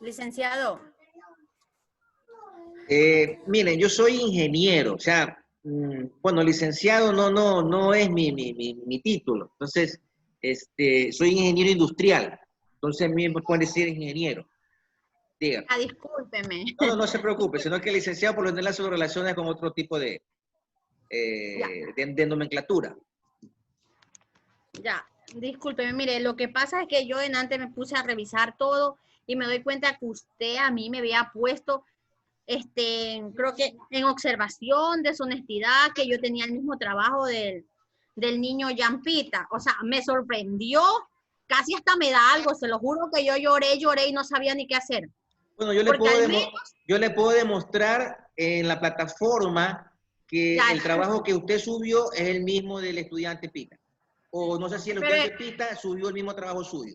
Licenciado. Miren, yo soy ingeniero, o sea, bueno, licenciado no es mi título. Entonces, soy ingeniero industrial. Entonces, a mí me pueden decir ingeniero. Diga. Ah, discúlpeme. No se preocupe, sino que el licenciado por lo general se lo relaciona con otro tipo de nomenclatura. Ya, discúlpeme, mire, lo que pasa es que yo en antes me puse a revisar todo y me doy cuenta que usted a mí me había puesto, creo que en observación, deshonestidad, que yo tenía el mismo trabajo del niño Yampita. O sea, me sorprendió, casi hasta me da algo, se lo juro que yo lloré y no sabía ni qué hacer. Bueno, yo le puedo demostrar en la plataforma que el trabajo que usted subió es el mismo del estudiante Pita. O no sé si el estudiante Pita subió el mismo trabajo suyo.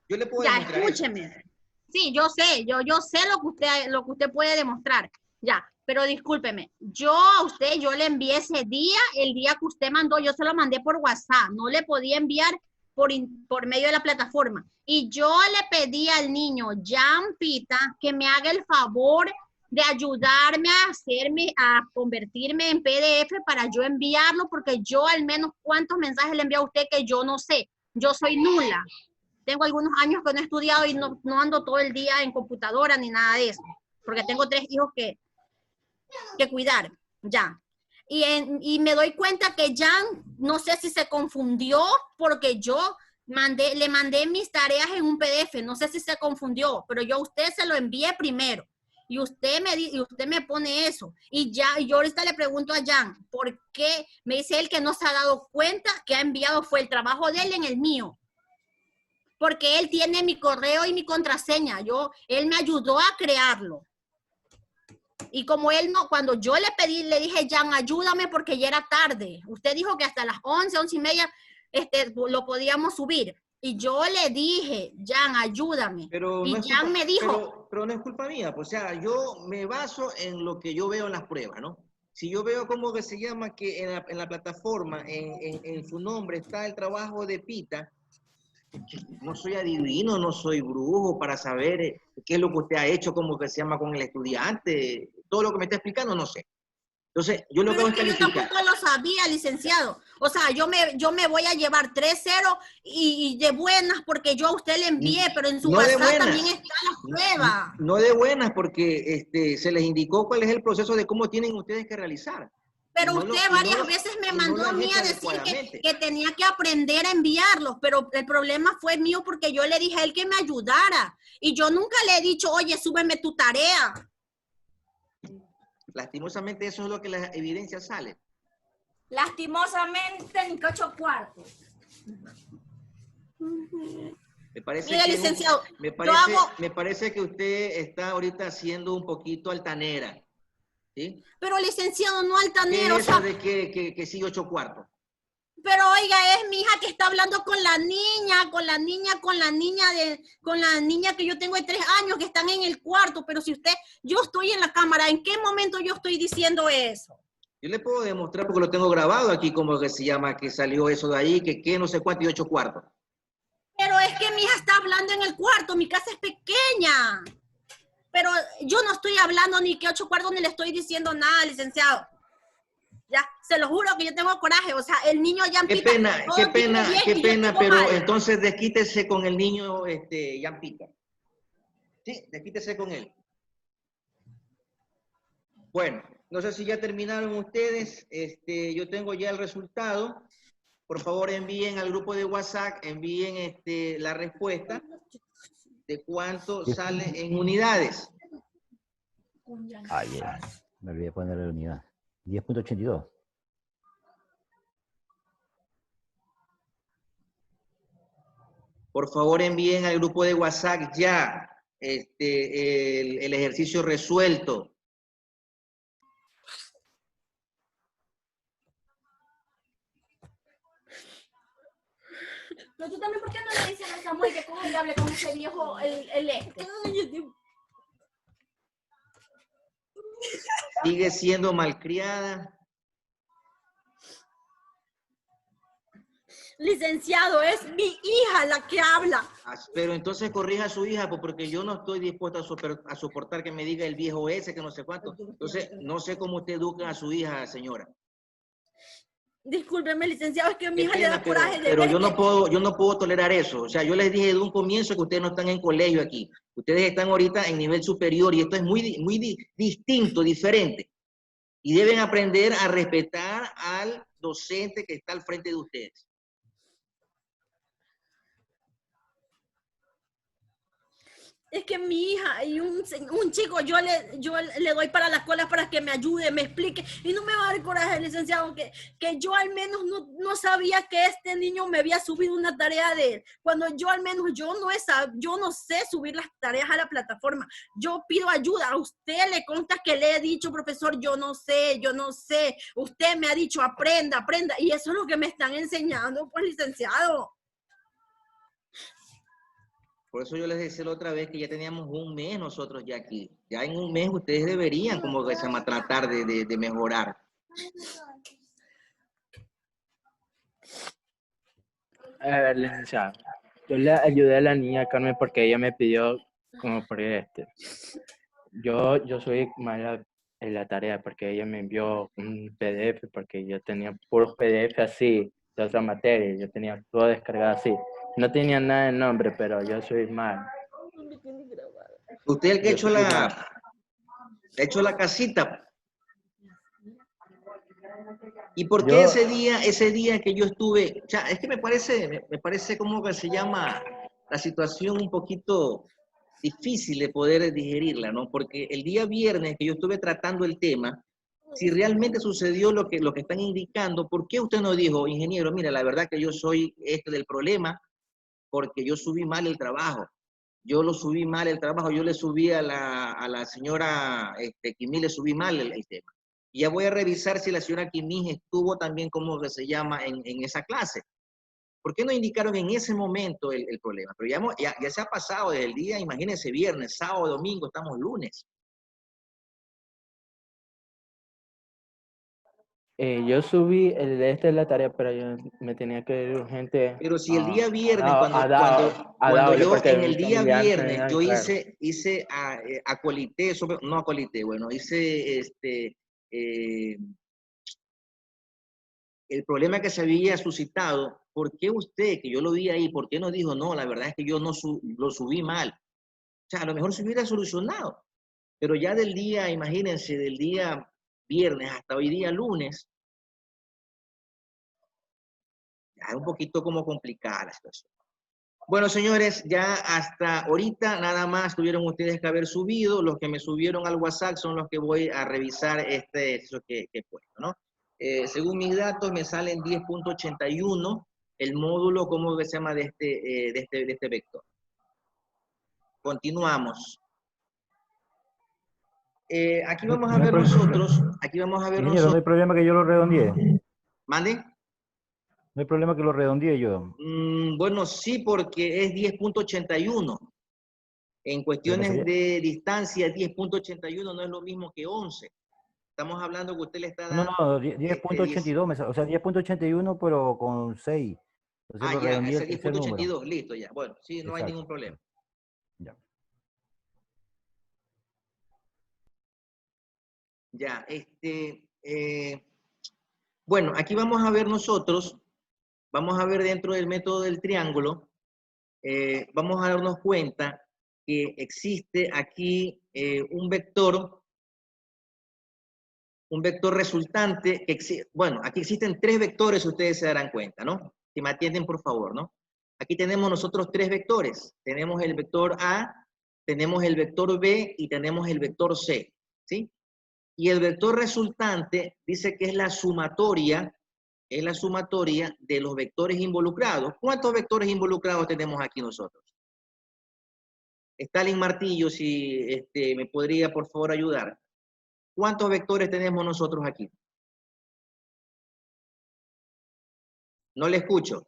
Yo le puedo demostrar. Escúcheme. Eso. Sí, yo sé lo que usted puede demostrar. Ya, pero discúlpeme. Yo a usted, yo le envié ese día, el día que usted mandó, yo se lo mandé por WhatsApp. No le podía enviar por medio de la plataforma. Y yo le pedí al niño Jan Pita que me haga el favor de ayudarme a convertirme en PDF para yo enviarlo, porque yo al menos cuántos mensajes le envío a usted que yo no sé. Yo soy nula. Tengo algunos años que no he estudiado y no ando todo el día en computadora ni nada de eso, porque tengo 3 hijos que cuidar, ya. Y me doy cuenta que Jan, no sé si se confundió, porque yo le mandé mis tareas en un PDF, no sé si se confundió, pero yo a usted se lo envié primero. Y usted me pone eso. Y yo ahorita le pregunto a Jan, ¿por qué? Me dice él que no se ha dado cuenta que ha enviado fue el trabajo de él en el mío. Porque él tiene mi correo y mi contraseña. Él me ayudó a crearlo. Y como él no, cuando yo le pedí, le dije, Jan, ayúdame porque ya era tarde. Usted dijo que hasta las 11:30 lo podíamos subir. Y yo le dije, Jan, ayúdame. Pero y no Jan me dijo... Pero no es culpa mía, pues, o sea, yo me baso en lo que yo veo en las pruebas, ¿no? Si yo veo como que se llama que en la plataforma, en su nombre está el trabajo de Pita, no soy adivino, no soy brujo para saber qué es lo que usted ha hecho, como que se llama con el estudiante, todo lo que me está explicando, no sé. Entonces, yo lo que hago es calificar. Yo tampoco lo sabía, licenciado. O sea, yo me voy a llevar 3-0 y de buenas porque yo a usted le envié, pero en su WhatsApp también está la prueba. No de buenas porque se les indicó cuál es el proceso de cómo tienen ustedes que realizar. Pero usted varias veces me mandó a mí a decir que tenía que aprender a enviarlos, pero el problema fue mío porque yo le dije a él que me ayudara. Y yo nunca le he dicho, oye, súbeme tu tarea. Lastimosamente eso es lo que las evidencias salen. Lastimosamente en 8 cuartos. Me parece, mira, que licenciado, me parece que usted está ahorita siendo un poquito altanera. ¿Sí? Pero licenciado, no altanero. ¿Qué es eso de que sí 8 cuartos? Pero oiga, es mi hija que está hablando con la niña que yo tengo de 3 años que están en el cuarto. Pero si yo estoy en la cámara, ¿en qué momento yo estoy diciendo eso? Yo le puedo demostrar porque lo tengo grabado aquí, como que se llama, que salió eso de ahí, que no sé cuánto y 8 cuartos. Pero es que mi hija está hablando en el cuarto, mi casa es pequeña. Pero yo no estoy hablando ni que 8 cuartos ni le estoy diciendo nada, licenciado. Ya, se lo juro que yo tengo coraje. O sea, el niño Yampita. Qué pena, pero mal. Entonces desquítese con el niño Yampita. Sí, desquítese con él. Bueno, no sé si ya terminaron ustedes. Yo tengo ya el resultado. Por favor, envíen al grupo de WhatsApp, envíen la respuesta de cuánto sale en unidades. Me olvidé ponerle la unidad. 10.82. Por favor, envíen al grupo de WhatsApp ya el ejercicio resuelto. Pero tú también, ¿por qué no le dices a Samuel que coja y hable con ese viejo, el Sigue siendo malcriada. Licenciado, es mi hija la que habla. Pero entonces corrija a su hija, porque yo no estoy dispuesto a soportar que me diga el viejo ese, que no sé cuánto. Entonces, no sé cómo usted educa a su hija, señora. Discúlpeme, licenciado, es que a mi Qué hija le pena, da coraje de pero ver yo no puedo tolerar eso. O sea, yo les dije de un comienzo que ustedes no están en colegio aquí. Ustedes están ahorita en nivel superior y esto es muy distinto, diferente. Y deben aprender a respetar al docente que está al frente de ustedes. Es que mi hija y un chico, yo le doy para la cola para que me ayude, me explique, y no me va a dar coraje, licenciado, que yo al menos no sabía que este niño me había subido una tarea de él, cuando yo al menos, yo no sé subir las tareas a la plataforma, yo pido ayuda, a usted le consta que le he dicho, profesor, yo no sé, usted me ha dicho, aprenda, y eso es lo que me están enseñando, pues, licenciado. Por eso yo les decía la otra vez que ya teníamos un mes nosotros ya aquí. Ya en un mes ustedes deberían como que se llama tratar de mejorar. A ver, licenciado. Yo le ayudé a la niña Carmen porque ella me pidió como por yo soy mala en la tarea porque ella me envió un PDF porque yo tenía puros PDF así de otra materia, yo tenía todo descargado así. No tenía nada de nombre, pero yo soy mal. Usted es el que ha hecho la casita. ¿Y por qué ese día que yo estuve, o sea, es que me parece como que se llama la situación un poquito difícil de poder digerirla, ¿no? Porque el día viernes que yo estuve tratando el tema, si realmente sucedió lo que están indicando, ¿por qué usted no dijo, ingeniero, mira, la verdad que yo soy del problema porque yo subí mal el trabajo? Yo lo subí mal el trabajo, yo le subí a la señora Quimí, le subí mal el tema. Y ya voy a revisar si la señora Quimí estuvo también, como se llama, en esa clase. ¿Por qué no indicaron en ese momento el problema? Pero ya se ha pasado desde el día, imagínense, viernes, sábado, domingo, estamos lunes. Yo subí el de la tarea, pero yo me tenía que ir urgente. Pero si el día viernes, en el día viernes yo hice acolité, no acolité, bueno, hice el problema que se había suscitado, ¿por qué usted, que yo lo vi ahí, por qué no dijo, no, la verdad es que yo no lo subí mal? O sea, a lo mejor se hubiera solucionado, pero ya del día, imagínense, del día viernes hasta hoy día lunes, ya es un poquito como complicada la situación. Bueno, señores, ya hasta ahorita nada más tuvieron ustedes que haber subido. Los que me subieron al WhatsApp son los que voy a revisar eso que he puesto, ¿no? Según mis datos, me salen 10.81 el módulo, ¿cómo se llama? De este vector. Continuamos. Aquí vamos a ver nosotros. Ingeniero, no hay problema que yo lo redondee. ¿Mande? No hay problema que lo redondee yo. Bueno, sí, porque es 10.81. En cuestiones de distancia, 10.81 no es lo mismo que 11. Estamos hablando que usted le está dando... No, 10.82, o sea, 10.81 pero con 6. Entonces lo ya, redondeé ese el tercer número. 10.82, listo ya. Bueno, sí, no hay ningún problema. Ya. Ya, bueno, aquí vamos a ver nosotros, vamos a ver dentro del método del triángulo, vamos a darnos cuenta que existe aquí un vector resultante, bueno, aquí existen 3 vectores, ustedes se darán cuenta, ¿no? Si me atienden, por favor, ¿no? Aquí tenemos nosotros 3 vectores. Tenemos el vector A, tenemos el vector B y tenemos el vector C, ¿sí? Y el vector resultante dice que es la sumatoria de los vectores involucrados. ¿Cuántos vectores involucrados tenemos aquí nosotros? Stalin Martillo, si me podría, por favor, ayudar. ¿Cuántos vectores tenemos nosotros aquí? No le escucho.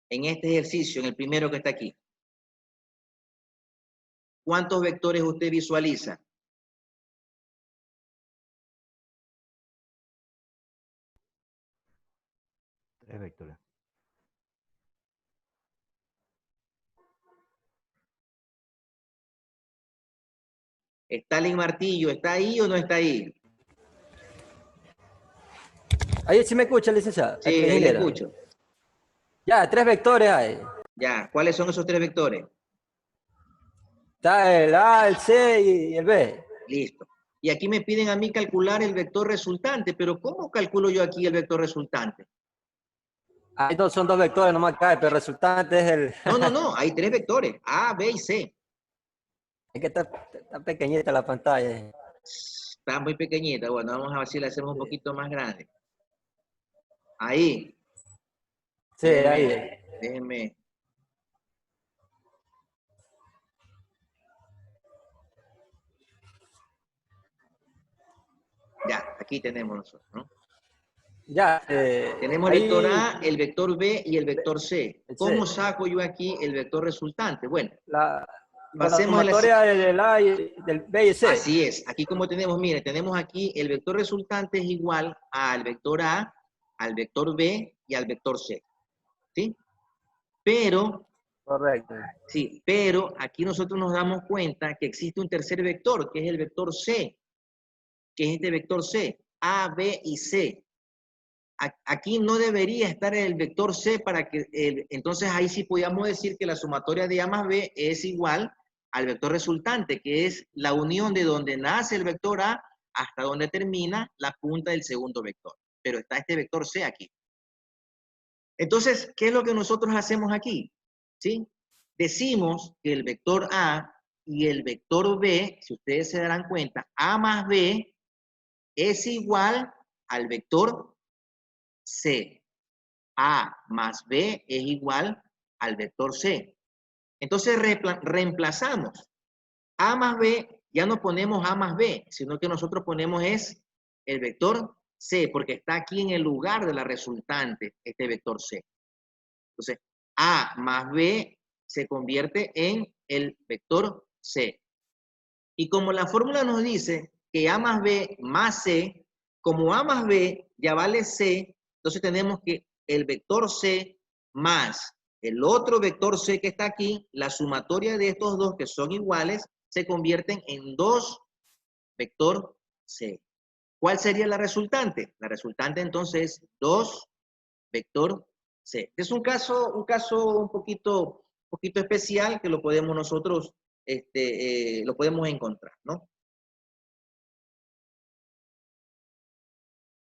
En este ejercicio, en el primero que está aquí. ¿Cuántos vectores usted visualiza? 3 vectores. Stalin Martillo, ¿está ahí o no está ahí? Ahí sí me escucha, licenciado. Sí, ahí le escucho. Ya, 3 vectores hay. Ya, ¿cuáles son esos 3 vectores? Está el A, el C y el B. Listo. Y aquí me piden a mí calcular el vector resultante, pero ¿cómo calculo yo aquí el vector resultante? Ahí son 2 vectores, nomás cae, pero el resultante es el... No, hay 3 vectores, A, B y C. Es que está pequeñita la pantalla. Está muy pequeñita, bueno, vamos a ver si la hacemos un poquito más grande. Ahí. Sí, ahí. Déjenme. Ya, aquí tenemos nosotros, ¿no? Ya. Tenemos el ahí, vector A, el vector B y el vector C. el ¿Cómo C. saco yo aquí el vector resultante? Bueno, Con la pasemos a la... sumatoria del A y del B y C. Así es. Aquí como tenemos, mire, tenemos aquí el vector resultante es igual al vector A, al vector B y al vector C. ¿Sí? Pero, Correcto. sí, pero aquí nosotros nos damos cuenta que existe un tercer vector, que es el vector C, que es este vector C, A, B y C. Aquí no debería estar el vector C para que, entonces ahí sí podríamos decir que la sumatoria de A más B es igual al vector resultante, que es la unión de donde nace el vector A hasta donde termina la punta del segundo vector. Pero está este vector C aquí. Entonces, ¿qué es lo que nosotros hacemos aquí? ¿Sí? Decimos que el vector A y el vector B, si ustedes se darán cuenta, A más B es igual al vector C. A más B es igual al vector C. Entonces reemplazamos A más B, ya no ponemos A más B, sino que nosotros ponemos es el vector C, porque está aquí en el lugar de la resultante, este vector C. Entonces, A más B se convierte en el vector C. Y como la fórmula nos dice que A más B más C, como A más B ya vale C, entonces tenemos que el vector C más el otro vector C que está aquí, la sumatoria de estos dos que son iguales, se convierten en 2 vector C. ¿Cuál sería la resultante? La resultante entonces es 2 vector C. Es un caso un poquito especial que lo podemos nosotros, lo podemos encontrar, ¿no?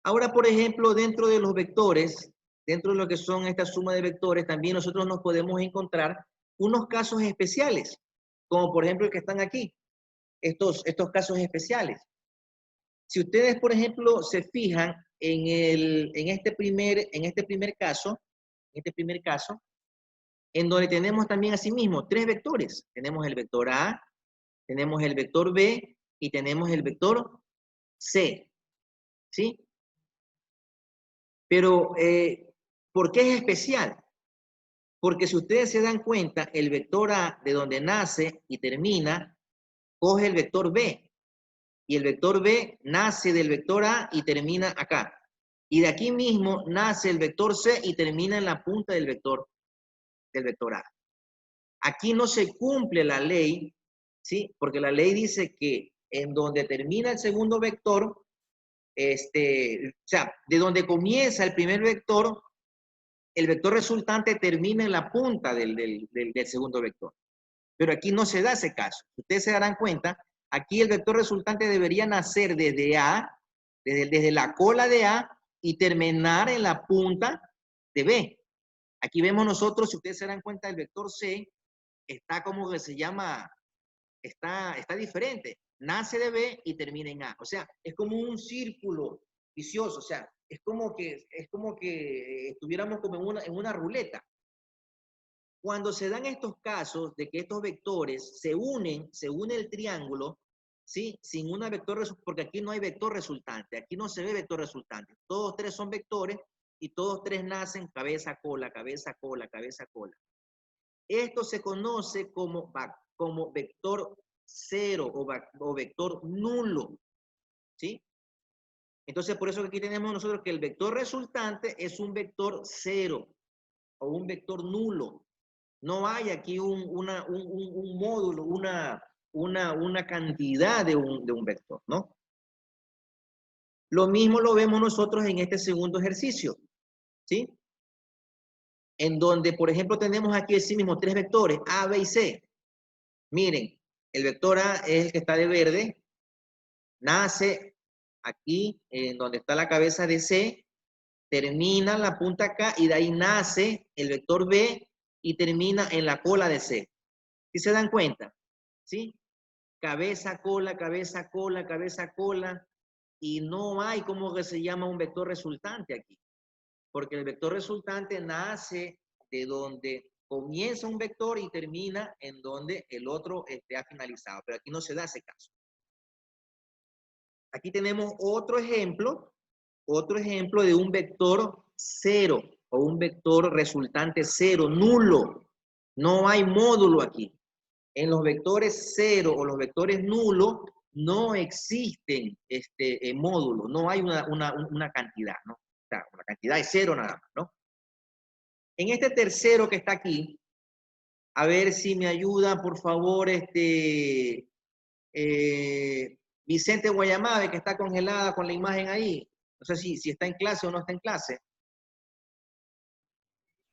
Ahora, por ejemplo, dentro de los vectores, dentro de lo que son esta suma de vectores, también nosotros nos podemos encontrar unos casos especiales, como por ejemplo el que están aquí, estos casos especiales. Si ustedes, por ejemplo, se fijan en este primer caso, en donde tenemos también asimismo 3 vectores. Tenemos el vector A, tenemos el vector B y tenemos el vector C. ¿Sí? Pero, ¿por qué es especial? Porque si ustedes se dan cuenta, el vector A, de donde nace y termina, coge el vector B. Y el vector B nace del vector A y termina acá. Y de aquí mismo nace el vector C y termina en la punta del vector A. Aquí no se cumple la ley, ¿sí? Porque la ley dice que en donde termina el segundo vector, o sea, de donde comienza el primer vector, el vector resultante termina en la punta del segundo vector. Pero aquí no se da ese caso. Ustedes se darán cuenta, aquí el vector resultante debería nacer desde A, desde la cola de A y terminar en la punta de B. Aquí vemos nosotros, si ustedes se dan cuenta, el vector C está como que se llama, está diferente. Nace de B y termina en A. O sea, es como un círculo vicioso. O sea, es como que estuviéramos como en una ruleta. Cuando se dan estos casos de que estos vectores se une el triángulo, ¿sí? Sin una vector, porque aquí no hay vector resultante, aquí no se ve vector resultante. Todos 3 son vectores y todos 3 nacen cabeza, cola, cabeza, cola, cabeza, cola. Esto se conoce como vector cero o vector nulo, ¿sí? Entonces, por eso que aquí tenemos nosotros que el vector resultante es un vector cero o un vector nulo. No hay aquí un módulo, una cantidad de un vector, ¿no? Lo mismo lo vemos nosotros en este segundo ejercicio, ¿sí? En donde, por ejemplo, tenemos aquí sí mismo tres vectores, A, B y C. Miren, el vector A es el que está de verde, nace aquí, en donde está la cabeza de C, termina en la punta acá y de ahí nace el vector B y termina en la cola de C. ¿Sí se dan cuenta? ¿Sí? Cabeza, cola, cabeza, cola, cabeza, cola. Y no hay como que se llama un vector resultante aquí. Porque el vector resultante nace de donde comienza un vector y termina en donde el otro ha finalizado. Pero aquí no se da ese caso. Aquí tenemos otro ejemplo de un vector cero o un vector resultante cero, nulo. No hay módulo aquí. En los vectores cero o los vectores nulos no existen módulos, no hay una cantidad, ¿no? O sea, la cantidad es cero nada más, ¿no? En este tercero que está aquí, a ver si me ayuda, por favor, Vicente Guayamabe, que está congelada con la imagen ahí. No sé si está en clase o no está en clase.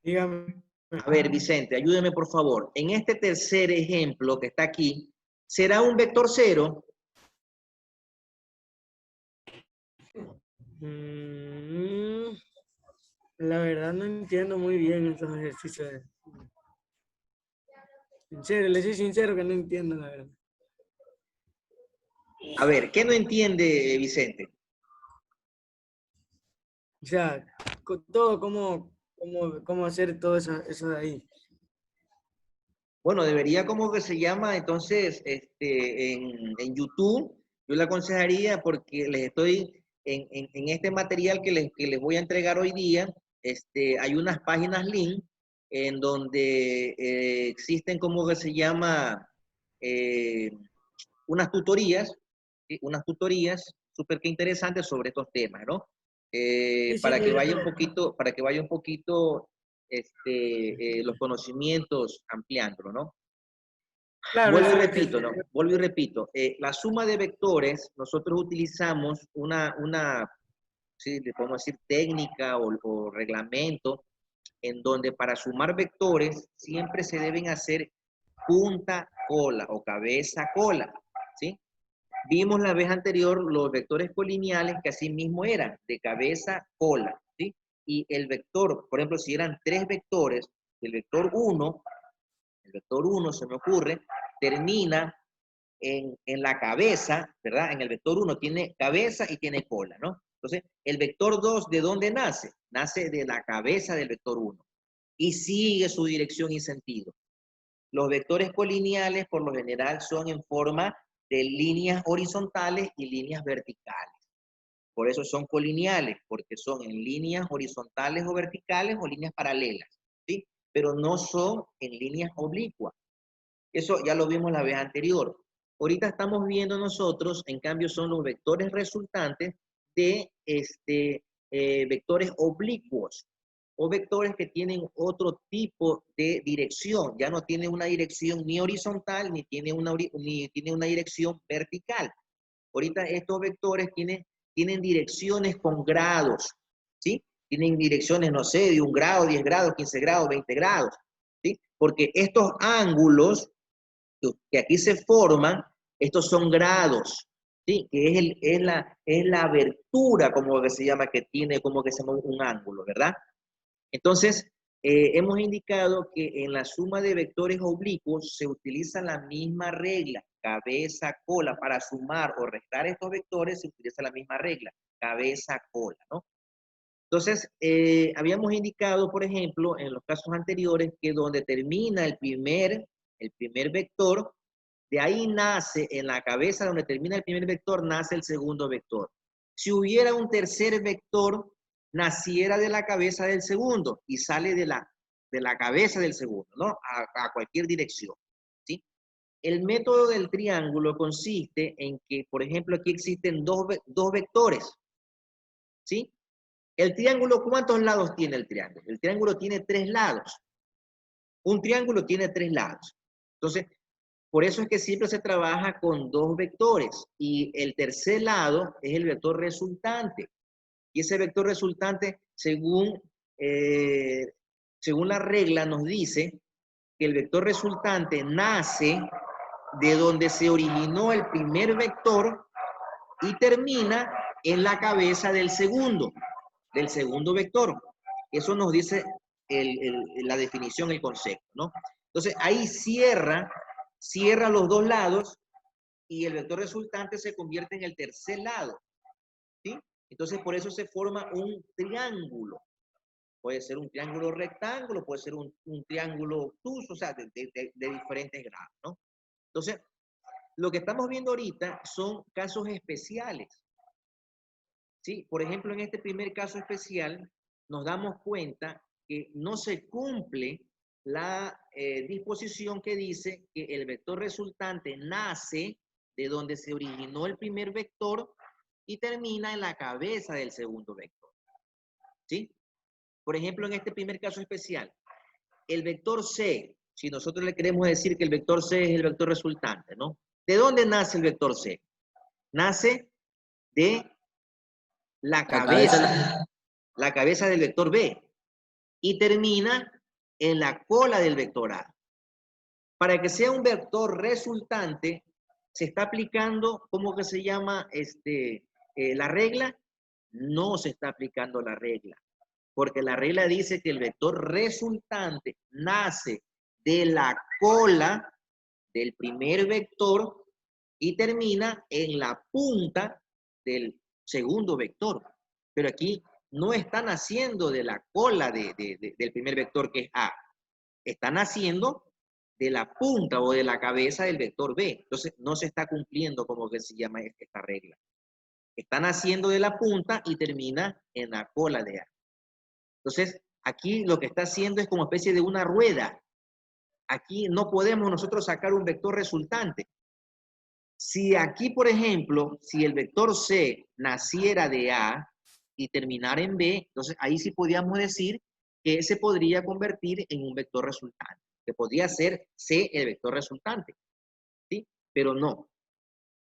Dígame. A ver, Vicente, ayúdeme por favor. En este tercer ejemplo que está aquí, ¿será un vector cero? La verdad no entiendo muy bien esos ejercicios. Sincero, le soy sincero que no entiendo la verdad. A ver, ¿qué no entiende Vicente? O sea, todo, cómo hacer todo eso de ahí. Bueno, debería como que se llama entonces en YouTube, yo le aconsejaría porque les estoy en este material que les voy a entregar hoy día, hay unas páginas link en donde existen como que se llama unas tutorías, ¿sí? Unas tutorías súper que interesantes sobre estos temas, ¿no? Sí, Para que mira. vaya un poquito los conocimientos ampliándolo, ¿no? Claro, Vuelvo y eso es repito, ¿no? Vuelvo y repito. La suma de vectores, nosotros utilizamos sí, le podemos decir técnica o reglamento, en donde para sumar vectores siempre se deben hacer punta cola o cabeza cola, ¿sí? Vimos la vez anterior los vectores colineales que así mismo eran, de cabeza cola, ¿sí? Y el vector, por ejemplo, si eran tres vectores, el vector 1 se me ocurre, termina en la cabeza, ¿verdad? En el vector 1 tiene cabeza y tiene cola, ¿no? Entonces, el vector 2, ¿de dónde nace? Nace de la cabeza del vector 1 y sigue su dirección y sentido. Los vectores colineales, por lo general, son en forma de líneas horizontales y líneas verticales. Por eso son colineales, porque son en líneas horizontales o verticales o líneas paralelas, ¿sí? Pero no son en líneas oblicuas. Eso ya lo vimos la vez anterior. Ahorita estamos viendo nosotros, en cambio, son los vectores resultantes de vectores oblicuos o vectores que tienen otro tipo de dirección. Ya no tiene una dirección ni horizontal ni tiene una dirección vertical. Ahorita estos vectores tienen direcciones con grados, ¿sí? Tienen direcciones, no sé, de 1 grado, 10 grados, 15 grados, 20 grados, ¿sí? Porque estos ángulos que aquí se forman, estos son grados, ¿sí? Que es la abertura, como que se llama, que tiene como que se llama un ángulo, ¿verdad? Entonces, hemos indicado que en la suma de vectores oblicuos se utiliza la misma regla, cabeza, cola. Para sumar o restar estos vectores se utiliza la misma regla, cabeza, cola, ¿no? Entonces, habíamos indicado, por ejemplo, en los casos anteriores, que donde termina el primer vector, de ahí nace, en la cabeza donde termina el primer vector, nace el segundo vector. Si hubiera un tercer vector, naciera de la cabeza del segundo y sale de la cabeza del segundo, ¿no? A cualquier dirección, ¿sí? El método del triángulo consiste en que, por ejemplo, aquí existen dos vectores, ¿sí? El triángulo, ¿cuántos lados tiene el triángulo? El triángulo tiene 3 lados. Un triángulo tiene 3 lados. Entonces, por eso es que siempre se trabaja con 2 vectores. Y el tercer lado es el vector resultante. Y ese vector resultante, según la regla, nos dice que el vector resultante nace de donde se originó el primer vector y termina en la cabeza del segundo vector. Eso nos dice la definición, el concepto, ¿no? Entonces, ahí cierra los 2 lados y el vector resultante se convierte en el tercer lado, ¿sí? Entonces, por eso se forma un triángulo. Puede ser un triángulo rectángulo, puede ser un triángulo obtuso, o sea, de diferentes grados, ¿no? Entonces, lo que estamos viendo ahorita son casos especiales, ¿sí? Por ejemplo, en este primer caso especial, nos damos cuenta que no se cumple la disposición que dice que el vector resultante nace de donde se originó el primer vector y termina en la cabeza del segundo vector, ¿sí? Por ejemplo, en este primer caso especial, el vector C, si nosotros le queremos decir que el vector C es el vector resultante, ¿no? ¿De dónde nace el vector C? Nace de la cabeza del vector B y termina en la cola del vector A. Para que sea un vector resultante, se está aplicando, ¿cómo que se llama la regla? No se está aplicando la regla, porque la regla dice que el vector resultante nace de la cola del primer vector y termina en la punta del segundo vector. Pero aquí no están haciendo de la cola del primer vector, que es A. Están haciendo de la punta o de la cabeza del vector B. Entonces, no se está cumpliendo como que se llama esta regla. Están haciendo de la punta y termina en la cola de A. Entonces, aquí lo que está haciendo es como especie de una rueda. Aquí no podemos nosotros sacar un vector resultante. Si aquí, por ejemplo, si el vector C naciera de A y terminara en B, entonces ahí sí podríamos decir que se podría convertir en un vector resultante, que podría ser C el vector resultante, ¿sí? Pero no.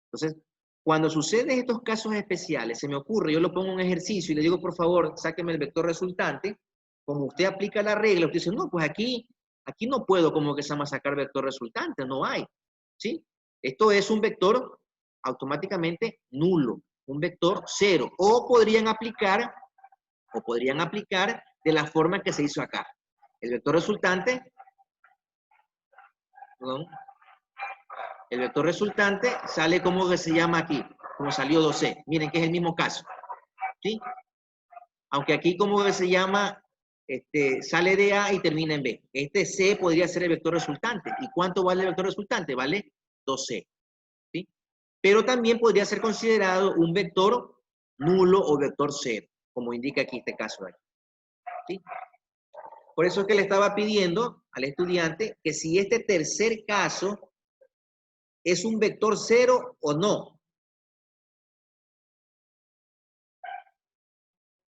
Entonces, cuando suceden estos casos especiales, se me ocurre, yo lo pongo en un ejercicio y le digo, por favor, sáqueme el vector resultante. Como usted aplica la regla, usted dice, no, pues aquí no puedo como que se llama sacar vector resultante, no hay, ¿sí? Esto es un vector automáticamente nulo, un vector cero. O podrían aplicar de la forma que se hizo acá. El vector resultante, perdón, el vector resultante sale como que se llama aquí, como salió 2C. Miren que es el mismo caso, ¿sí? Aunque aquí como que se llama, sale de A y termina en B. Este C podría ser el vector resultante. ¿Y cuánto vale el vector resultante? Vale 2C, ¿sí? Pero también podría ser considerado un vector nulo o vector cero, como indica aquí este caso de aquí, ¿sí? Por eso es que le estaba pidiendo al estudiante que si este tercer caso es un vector cero o no.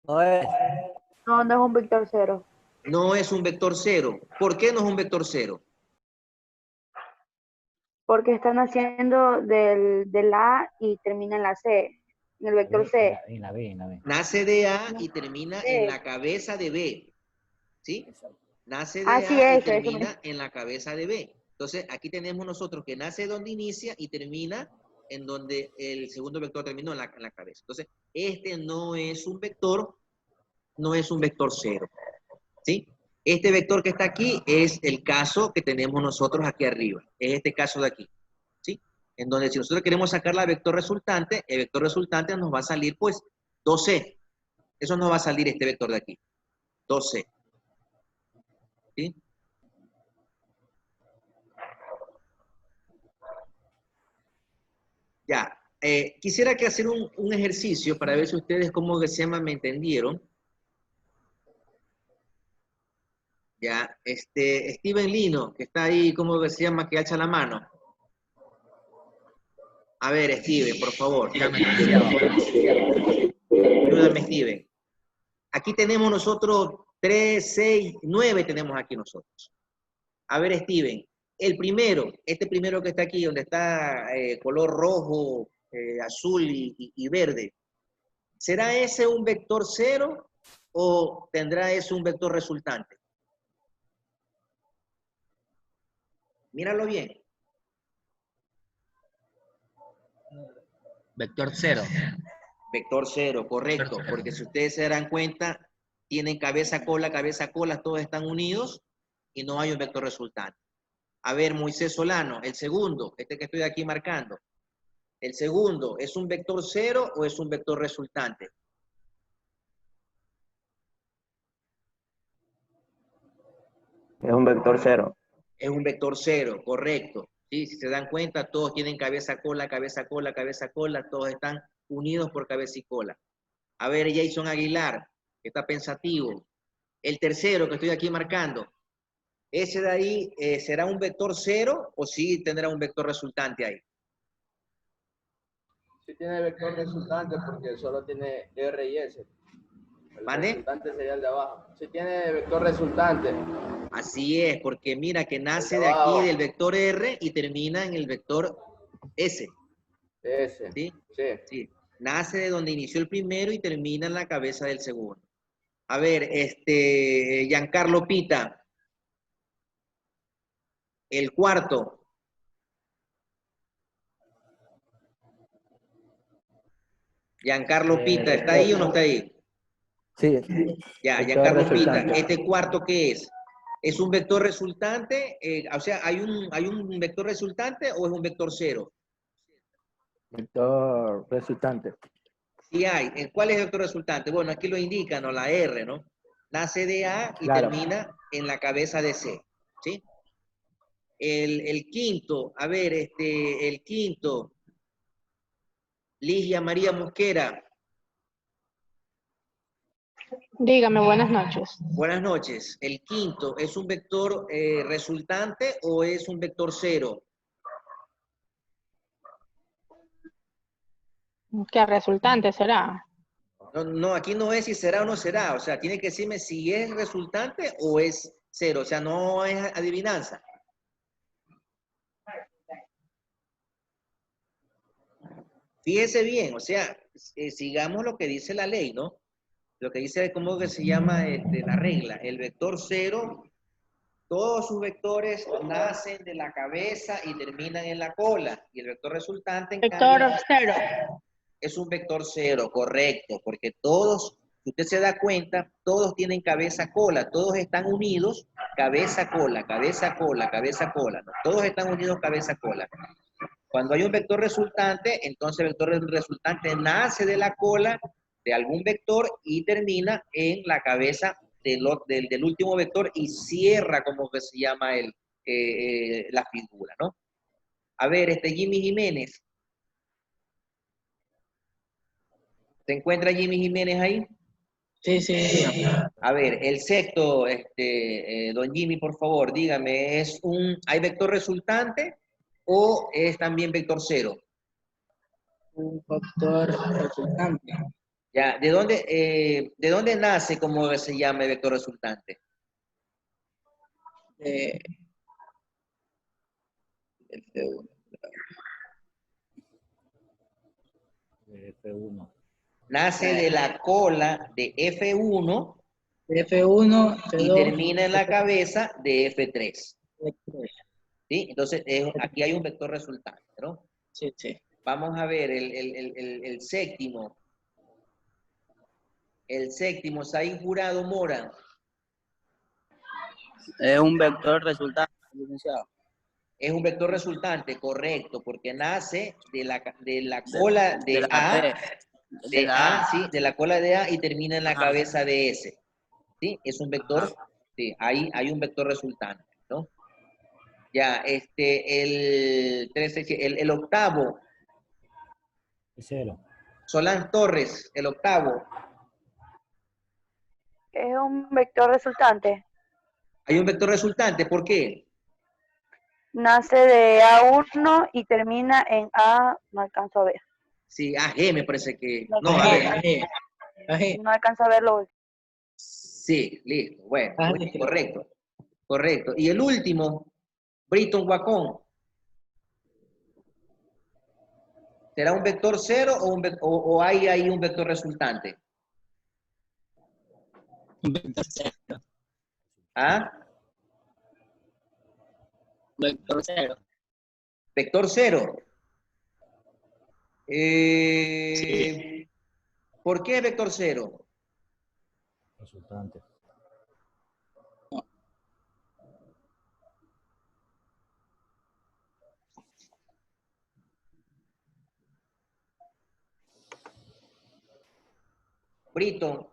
No es. No, no es un vector cero. No es un vector cero. ¿Por qué no es un vector cero? Porque están haciendo del A y termina en la C, en el vector C. En la B. Nace de A y termina en la cabeza de B, ¿sí? Nace de Así A y es, termina en la cabeza de B. Entonces, aquí tenemos nosotros que nace donde inicia y termina en donde el segundo vector terminó en la cabeza. Entonces, este no es un vector cero, ¿sí? Este vector que está aquí es el caso que tenemos nosotros aquí arriba. Es este caso de aquí, ¿sí? En donde si nosotros queremos sacar la vector resultante, el vector resultante nos va a salir, pues, 2C. Eso nos va a salir este vector de aquí, 2C. ¿Sí? Ya. Quisiera que hacer un ejercicio para ver si ustedes, como que se llama, me entendieron. Ya, Steven Lino, que está ahí, ¿cómo se llama? Que alza la mano. A ver, Steven, por favor. Yo ayúdame, Steven. Aquí tenemos nosotros 3, 6, 9 tenemos aquí nosotros. A ver, Steven, el primero, este primero que está aquí, donde está color rojo, azul y verde, ¿será ese un vector cero o tendrá ese un vector resultante? Míralo bien. Vector cero. Vector cero, correcto, porque si ustedes se darán cuenta, tienen cabeza, cola, todos están unidos y no hay un vector resultante. A ver, Moisés Solano, el segundo, este que estoy aquí marcando, el segundo, ¿es un vector cero o es un vector resultante? Es un vector cero. Es un vector cero, correcto. ¿Sí? Si se dan cuenta, todos tienen cabeza, cola, todos están unidos por cabeza y cola. A ver, Jason Aguilar, que está pensativo. El tercero que estoy aquí marcando, ¿ese de ahí será un vector cero o sí tendrá un vector resultante ahí? Sí tiene vector resultante porque solo tiene R y S. El ¿Vale? resultante sería el de abajo. Sí tiene vector resultante. Así es, porque mira que nace de aquí del vector R y termina en el vector S. S. ¿Sí? Sí. Sí. Nace de donde inició el primero y termina en la cabeza del segundo. A ver, Giancarlo Pita. El cuarto. Giancarlo Pita, ¿está ahí o no está ahí? Sí. Ya, Vector Giancarlo Pita, resultante. ¿este cuarto qué es? ¿Es un vector resultante? O sea, ¿hay un vector resultante o es un vector cero? Vector resultante. Sí hay. ¿Cuál es el vector resultante? Bueno, aquí lo indica, ¿no? La R, ¿no? Nace de A y Claro. termina en la cabeza de C, ¿sí? El quinto, a ver, el quinto, Ligia María Mosquera. Dígame, buenas noches. Buenas noches. El quinto, ¿es un vector resultante o es un vector cero? ¿Qué resultante será? No, no, aquí no es si será o no será. O sea, tiene que decirme si es resultante o es cero. O sea, no es adivinanza. Fíjese bien, o sea, sigamos lo que dice la ley, ¿no? Lo que dice, ¿cómo que se llama la regla? El vector cero, todos sus vectores nacen de la cabeza y terminan en la cola. Y el vector resultante, en Vector cambio, cero. es un vector cero, correcto, porque todos, si usted se da cuenta, todos tienen cabeza-cola, todos están unidos, cabeza-cola, cabeza-cola, cabeza-cola, ¿no? Todos están unidos cabeza-cola. Cuando hay un vector resultante, entonces el vector resultante nace de la cola de algún vector y termina en la cabeza del último vector y cierra, como que se llama la figura, ¿no? A ver, Jimmy Jiménez. ¿Se encuentra Jimmy Jiménez ahí? Sí, sí. A ver, el sexto, don Jimmy, por favor, dígame, ¿hay vector resultante o es también vector cero? Un factor resultante. Ya, ¿de dónde nace, como se llama, el vector resultante? F1. F1. Nace de la cola de F1 F1, F2. y termina en la cabeza de F3. F3. ¿Sí? Entonces, aquí hay un vector resultante, ¿no? Sí, sí. Vamos a ver el séptimo. El séptimo, Saín Jurado Mora. Es un vector resultante, licenciado. Es un vector resultante, correcto, porque nace de la cola de A, sí, de la cola de A y termina en la cabeza de S. ¿Sí? Es un vector, sí, ahí hay un vector resultante, ¿no? Ya, el octavo. Cero. Solán Torres, el octavo. Es un vector resultante. Hay un vector resultante, ¿por qué? Nace de A1 y termina en A, no alcanzo a ver. Sí, AG me parece que... No, No, a ver. No alcanza a verlo. Sí, listo. Bueno, correcto. Correcto. Y el último, Britton Wacom. ¿Será un vector cero o hay ahí un vector resultante? Un vector cero. ¿Ah? Vector cero. Vector cero. Sí. ¿Por qué vector cero? Resultante. Britton.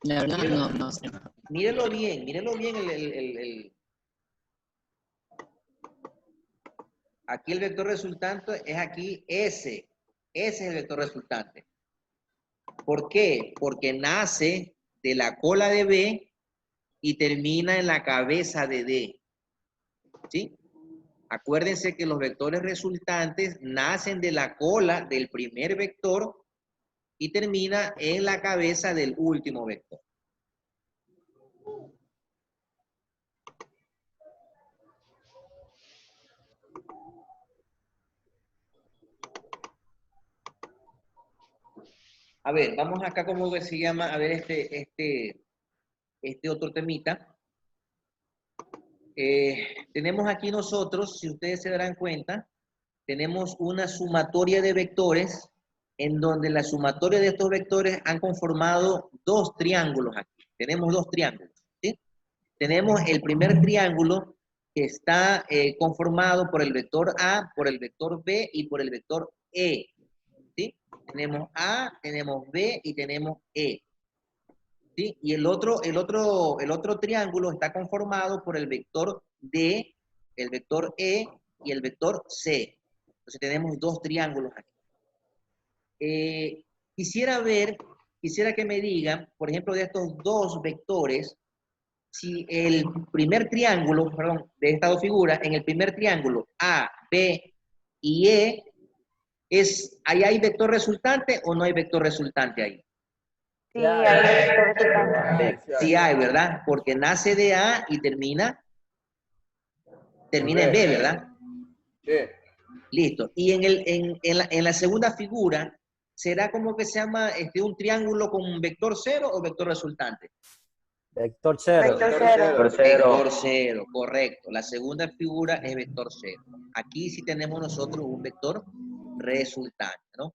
La verdad, no sé. Mírelo bien aquí el vector resultante es aquí S. Ese es el vector resultante. ¿Por qué? Porque nace de la cola de B y termina en la cabeza de D. ¿Sí? Acuérdense que los vectores resultantes nacen de la cola del primer vector y termina en la cabeza del último vector. A ver, vamos acá como que se llama, a ver este otro temita. Tenemos aquí nosotros, si ustedes se darán cuenta, tenemos una sumatoria de vectores en donde la sumatoria de estos vectores han conformado dos triángulos aquí. Tenemos dos triángulos, ¿sí? Tenemos el primer triángulo que está conformado por el vector A, por el vector B y por el vector E, ¿sí? Tenemos A, tenemos B y tenemos E. ¿Sí? Y el otro triángulo está conformado por el vector D, el vector E y el vector C. Entonces tenemos dos triángulos aquí. Quisiera que me digan, por ejemplo, de estos dos vectores, si el primer triángulo, perdón, de estas dos figuras, en el primer triángulo A, B y E, ¿ahí hay vector resultante o no hay vector resultante ahí? Sí, hay vector resultante. Sí hay, ¿verdad? Porque nace de A y termina en B, ¿verdad? Sí. Listo. Y en la segunda figura, ¿será como que se llama un triángulo con un vector cero o vector resultante? Vector cero. Vector cero. Vector cero, correcto. La segunda figura es vector cero. Aquí sí tenemos nosotros un vector resultante, ¿no?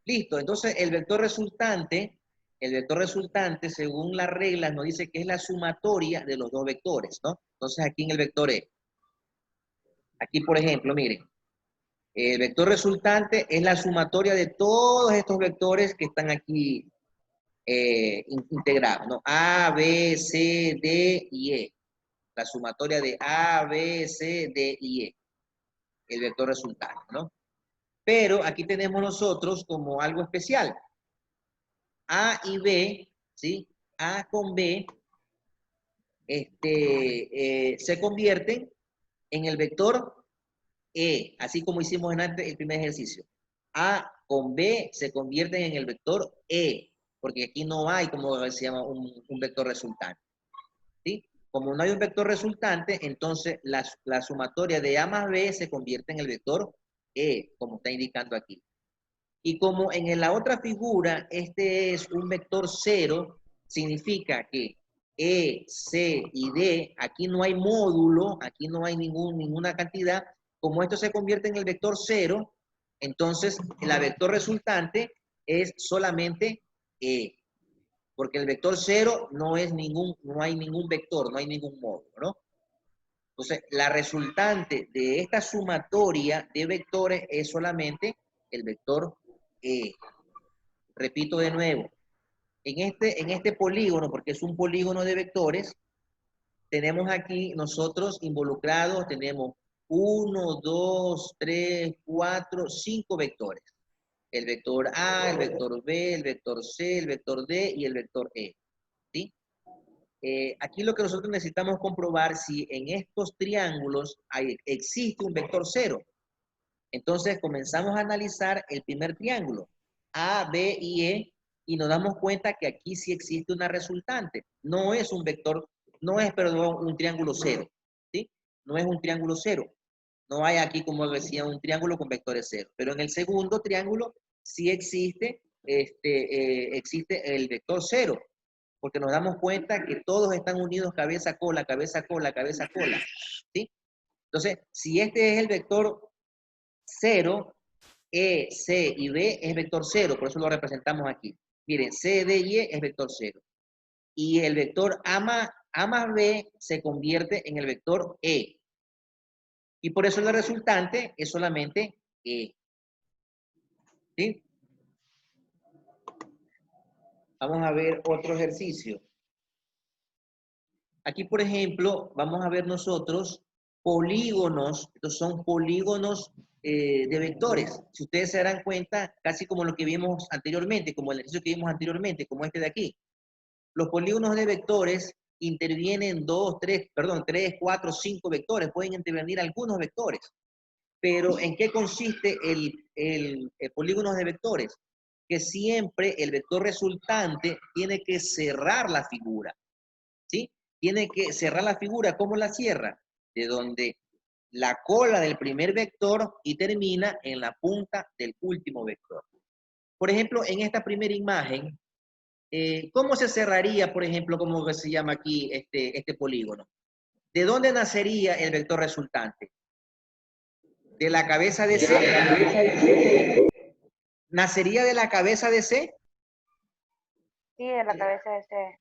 Listo. Entonces, el vector resultante, según las reglas, nos dice que es la sumatoria de los dos vectores, ¿no? Entonces, aquí en el vector E. Aquí, por ejemplo, miren. El vector resultante es la sumatoria de todos estos vectores que están aquí integrados, ¿no? A, B, C, D y E. La sumatoria de A, B, C, D y E. El vector resultante, ¿no? Pero aquí tenemos nosotros como algo especial. A y B, ¿sí? A con B se convierten en el vector E, así como hicimos en antes el primer ejercicio. A con B se convierten en el vector E, porque aquí no hay, como se llama, un vector resultante. ¿Sí? Como no hay un vector resultante, entonces la sumatoria de A más B se convierte en el vector E, como está indicando aquí. Y como en la otra figura, este es un vector cero, significa que E, C y D, aquí no hay módulo, aquí no hay ninguna cantidad. Como esto se convierte en el vector cero, entonces la vector resultante es solamente E. Porque el vector cero no hay ningún vector, no hay ningún módulo, ¿no? Entonces, la resultante de esta sumatoria de vectores es solamente el vector E. Repito de nuevo, en este polígono, porque es un polígono de vectores, tenemos aquí nosotros involucrados, tenemos 1, 2, 3, 4, 5 vectores. El vector A, el vector B, el vector C, el vector D y el vector E. ¿Sí? Aquí lo que nosotros necesitamos comprobar si en estos triángulos existe un vector cero. Entonces comenzamos a analizar el primer triángulo, A, B y E, y nos damos cuenta que aquí sí existe una resultante. No es un vector, no es, perdón, un triángulo cero, ¿sí? No es un triángulo cero. No hay aquí, como decía, un triángulo con vectores cero. Pero en el segundo triángulo sí existe, existe el vector cero, porque nos damos cuenta que todos están unidos cabeza, cola, cabeza, cola, cabeza, cola, ¿sí? Entonces, si este es el vector 0, E, C y B es vector 0, por eso lo representamos aquí. Miren, C, D y E es vector 0. Y el vector A más B se convierte en el vector E. Y por eso la resultante es solamente E. ¿Sí? Vamos a ver otro ejercicio. Aquí, por ejemplo, vamos a ver nosotros polígonos. Estos son polígonos de vectores. Si ustedes se darán cuenta, casi como lo que vimos anteriormente, como el ejercicio que vimos anteriormente, como este de aquí. Los polígonos de vectores intervienen 3, 4, 5 vectores. Pueden intervenir algunos vectores. Pero ¿en qué consiste el polígono de vectores? Que siempre el vector resultante tiene que cerrar la figura. ¿Sí? Tiene que cerrar la figura. ¿Cómo la cierra? De donde la cola del primer vector y termina en la punta del último vector. Por ejemplo, en esta primera imagen, ¿cómo se cerraría, por ejemplo, cómo se llama aquí este polígono? ¿De dónde nacería el vector resultante? ¿De la cabeza de C? ¿Nacería de la cabeza de C? Sí, de la cabeza de C.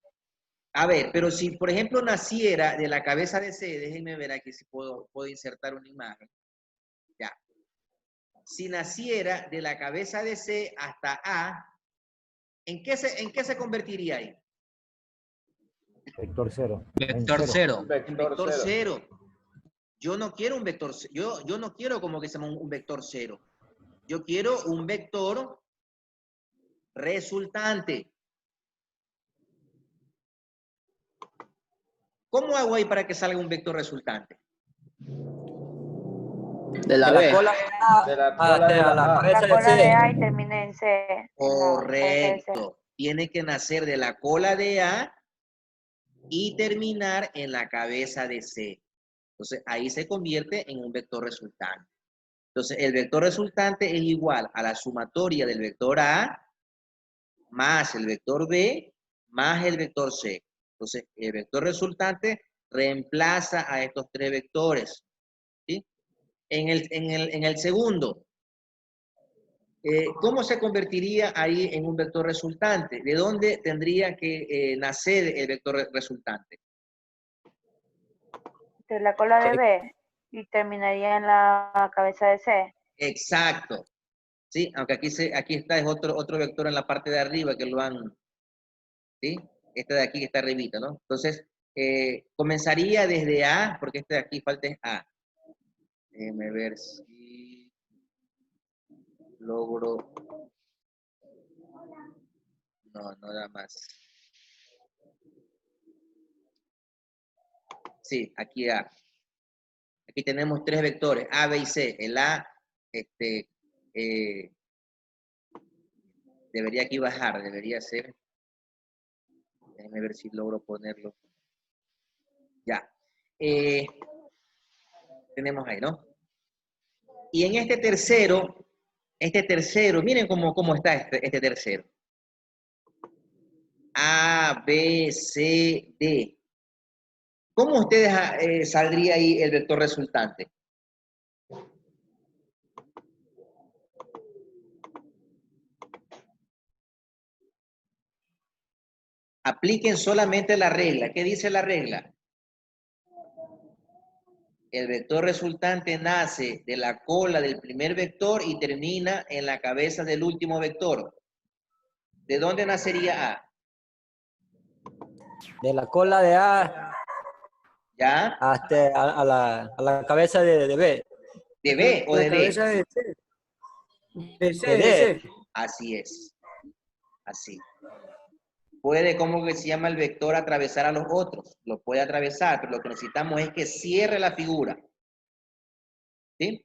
A ver, pero si, por ejemplo, naciera de la cabeza de C, déjenme ver aquí si puedo insertar una imagen. Ya. Si naciera de la cabeza de C hasta A, ¿en qué se convertiría ahí? Vector 0. Vector 0. Vector 0. Yo no quiero un vector, yo no quiero como que se llama un vector 0. Yo quiero un vector resultante. ¿Cómo hago ahí para que salga un vector resultante? De la B. cola De la cola de a la la A. cabeza La de cola de C. A y termina en C. Correcto. Tiene que nacer de la cola de A y terminar en la cabeza de C. Entonces, ahí se convierte en un vector resultante. Entonces, el vector resultante es igual a la sumatoria del vector A más el vector B más el vector C. Entonces, el vector resultante reemplaza a estos tres vectores. ¿Sí? En el segundo, ¿cómo se convertiría ahí en un vector resultante? ¿De dónde tendría que nacer el vector resultante? De la cola de B y terminaría en la cabeza de C. Exacto. Sí, aunque aquí está es otro vector en la parte de arriba que lo han, ¿sí? Este de aquí que está arribita, ¿no? Entonces, comenzaría desde A, porque este de aquí falta es A. Déjenme ver si logro. No, no da más. Sí, aquí A. Aquí tenemos tres vectores, A, B y C. El A, debería aquí bajar, debería ser. Déjenme ver si logro ponerlo. Ya. Tenemos ahí, ¿no? Y en este tercero, miren cómo está este tercero. A, B, C, D. ¿Cómo ustedes saldría ahí el vector resultante? Apliquen solamente la regla. ¿Qué dice la regla? El vector resultante nace de la cola del primer vector y termina en la cabeza del último vector. ¿De dónde nacería A? De la cola de A. ¿Ya? Hasta a la cabeza de B. ¿De B o de D? cabeza de C. De C, De de D. C. Así es. Así. Puede, ¿cómo que se llama el vector? Atravesar a los otros. Lo puede atravesar, pero lo que necesitamos es que cierre la figura. ¿Sí?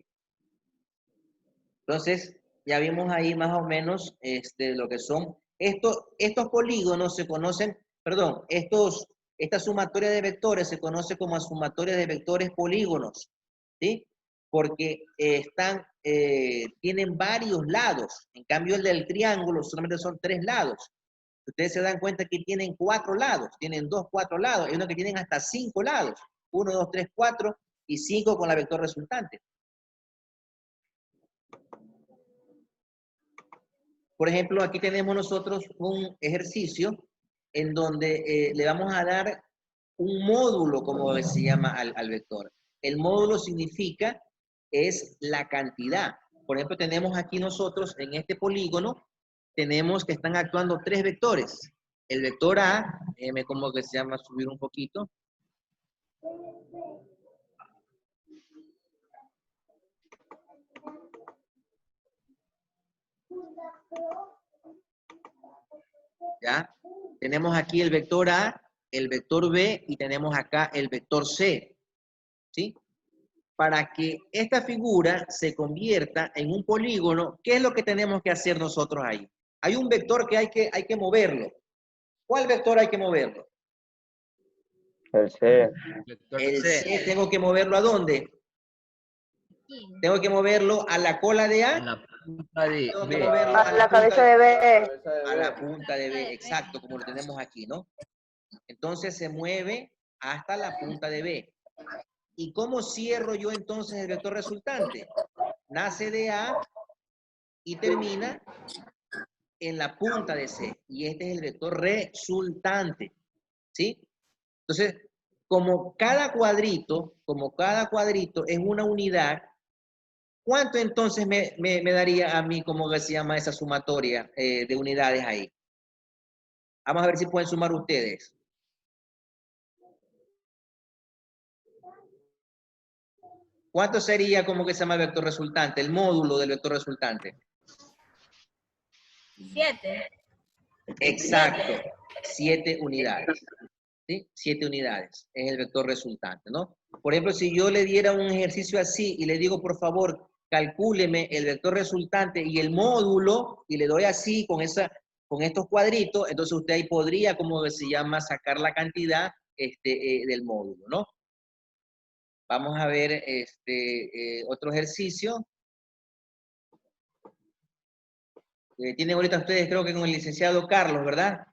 Entonces, ya vimos ahí más o menos lo que son. Estos polígonos se conocen, perdón, esta sumatoria de vectores se conoce como sumatoria de vectores polígonos, ¿sí? Porque tienen varios lados. En cambio, el del triángulo solamente son 3 lados. Ustedes se dan cuenta que tienen 4 lados, tienen 2, 4 lados. Hay unos que tienen hasta 5 lados. 1, 2, 3, 4 y 5 con la vector resultante. Por ejemplo, aquí tenemos nosotros un ejercicio en donde le vamos a dar un módulo, como se llama, al vector. El módulo significa, es la cantidad. Por ejemplo, tenemos aquí nosotros, en este polígono, tenemos que están actuando 3 vectores. El vector A, como que se llama, subir un poquito. ¿Ya? Tenemos aquí el vector A, el vector B y tenemos acá el vector C. ¿Sí? Para que esta figura se convierta en un polígono, ¿qué es lo que tenemos que hacer nosotros ahí? Hay un vector que hay que moverlo. ¿Cuál vector hay que moverlo? El C. El C tengo que moverlo ¿a dónde? Tengo que moverlo a la cola de A. A la punta de Tengo que B. moverlo A la cabeza de B. a la punta de B, exacto, como lo tenemos aquí, ¿no? Entonces se mueve hasta la punta de B. ¿Y cómo cierro yo entonces el vector resultante? Nace de A y termina en la punta de C. Y este es el vector resultante, ¿sí? Entonces, como cada cuadrito es una unidad, ¿cuánto entonces me daría a mí, como se llama esa sumatoria de unidades ahí? Vamos a ver si pueden sumar ustedes. ¿Cuánto sería como que se llama el vector resultante, el módulo del vector resultante? 7. Exacto, 7 unidades. ¿Sí? 7 unidades es el vector resultante, ¿no? Por ejemplo, si yo le diera un ejercicio así y le digo, por favor, calcúleme el vector resultante y el módulo, y le doy así con estos cuadritos, entonces usted ahí podría, como se llama, sacar la cantidad del módulo, ¿no? Vamos a ver otro ejercicio. Tienen ahorita ustedes, creo que con el licenciado Carlos, ¿verdad?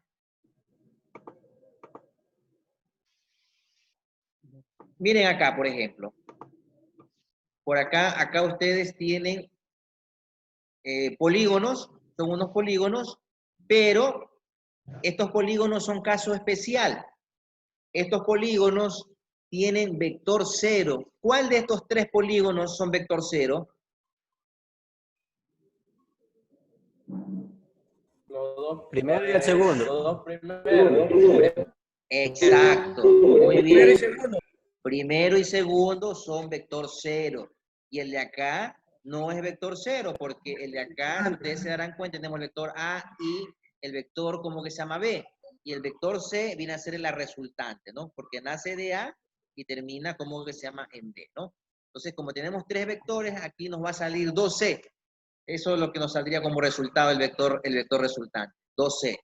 Miren acá, por ejemplo. Por acá ustedes tienen polígonos, son unos polígonos, pero estos polígonos son caso especial. Estos polígonos tienen vector 0. ¿Cuál de estos 3 polígonos son vector 0? Los dos Primero y el segundo. Los dos primeros. Exacto, muy bien. Primero y segundo son vector 0. Y el de acá no es vector 0, porque el de acá, ustedes se darán cuenta, tenemos el vector A y el vector, ¿cómo que se llama? B. Y el vector C viene a ser la resultante, ¿no? Porque nace de A y termina, ¿cómo que se llama? En B, ¿no? Entonces, como tenemos 3 vectores, aquí nos va a salir 2C. Eso es lo que nos saldría como resultado el vector resultante, 2C.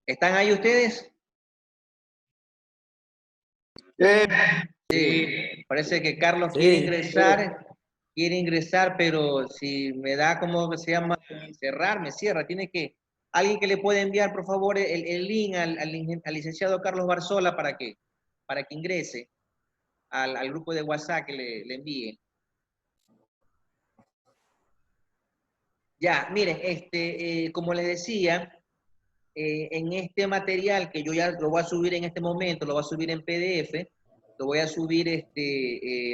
¿Están ahí ustedes? Sí. Parece que Carlos quiere ingresar, pero si me da como se llama cerrar, me cierra. Tiene que, alguien que le puede enviar, por favor, el link al licenciado Carlos Barzola para que ingrese al grupo de WhatsApp que le envíe. Ya, miren, como les decía, en este material que yo ya lo voy a subir en este momento, lo voy a subir en PDF, lo voy a subir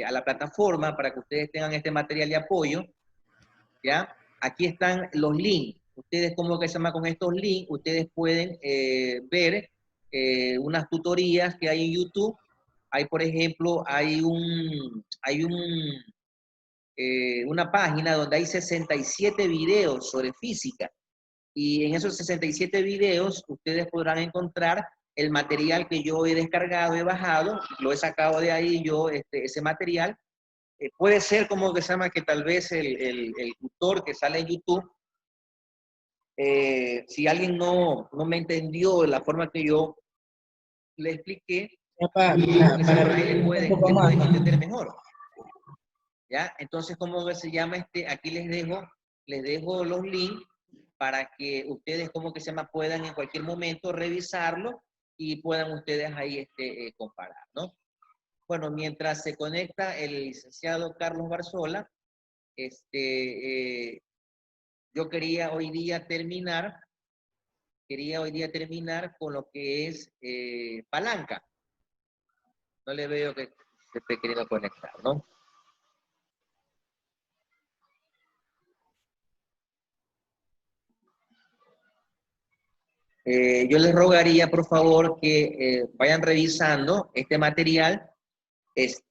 a la plataforma para que ustedes tengan este material de apoyo, ¿ya? Aquí están los links. Ustedes, como que se llama, con estos links, ustedes pueden ver unas tutorías que hay en YouTube por ejemplo, una página donde hay 67 videos sobre física. Y en esos 67 videos ustedes podrán encontrar el material que yo he descargado, he bajado, lo he sacado de ahí yo, ese material. Puede ser como que se llama que tal vez el tutor que sale en YouTube, si alguien no me entendió de la forma que yo le expliqué, le puede entender mejor. ¿Ya? Entonces, ¿cómo se llama aquí les dejo los links para que ustedes, ¿cómo que se llama? Puedan en cualquier momento revisarlo y puedan ustedes ahí comparar, ¿no? Bueno, mientras se conecta el licenciado Carlos Barzola, yo quería hoy día terminar con lo que es palanca. No le veo que se esté queriendo conectar, ¿no? Yo les rogaría, por favor, que vayan revisando este material. Se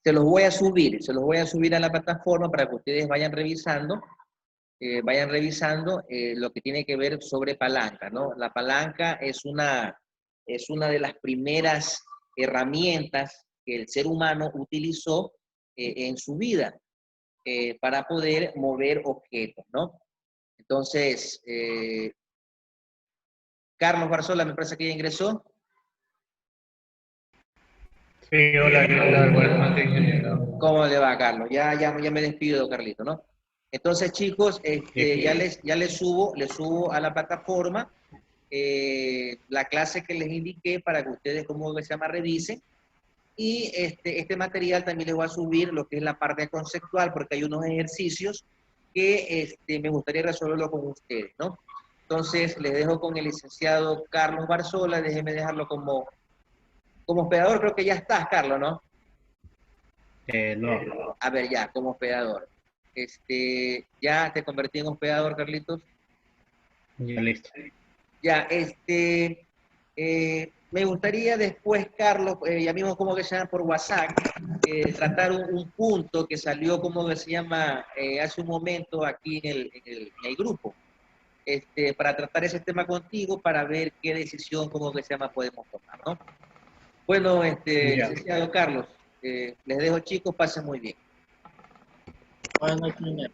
los voy a subir a la plataforma para que ustedes vayan revisando lo que tiene que ver sobre palanca, ¿no? La palanca es una de las primeras herramientas que el ser humano utilizó en su vida para poder mover objetos, ¿no? Entonces, Carlos Barzola, me parece que ya ingresó. Sí, hola, ¿qué tal? Buenas noches, ingeniero. ¿Cómo le va, Carlos? Ya me despido, Carlito, ¿no? Entonces, chicos, ya les subo a la plataforma la clase que les indiqué para que ustedes, como se llama, revisen. Y este material también les voy a subir lo que es la parte conceptual, porque hay unos ejercicios que me gustaría resolverlo con ustedes, ¿no? Entonces, les dejo con el licenciado Carlos Barzola. Déjenme dejarlo como hospedador. Creo que ya estás, Carlos, ¿no? No. A ver, ya, como hospedador. ¿Ya te convertí en hospedador, Carlitos? Ya listo. Ya, me gustaría después, Carlos, ya mismo como que se llama por WhatsApp, tratar un punto que salió, como que se llama, hace un momento aquí en el grupo, para tratar ese tema contigo, para ver qué decisión, como que se llama, podemos tomar, ¿no? Bueno, licenciado Carlos, les dejo, chicos, pasen muy bien. Buenas noches, ingeniero.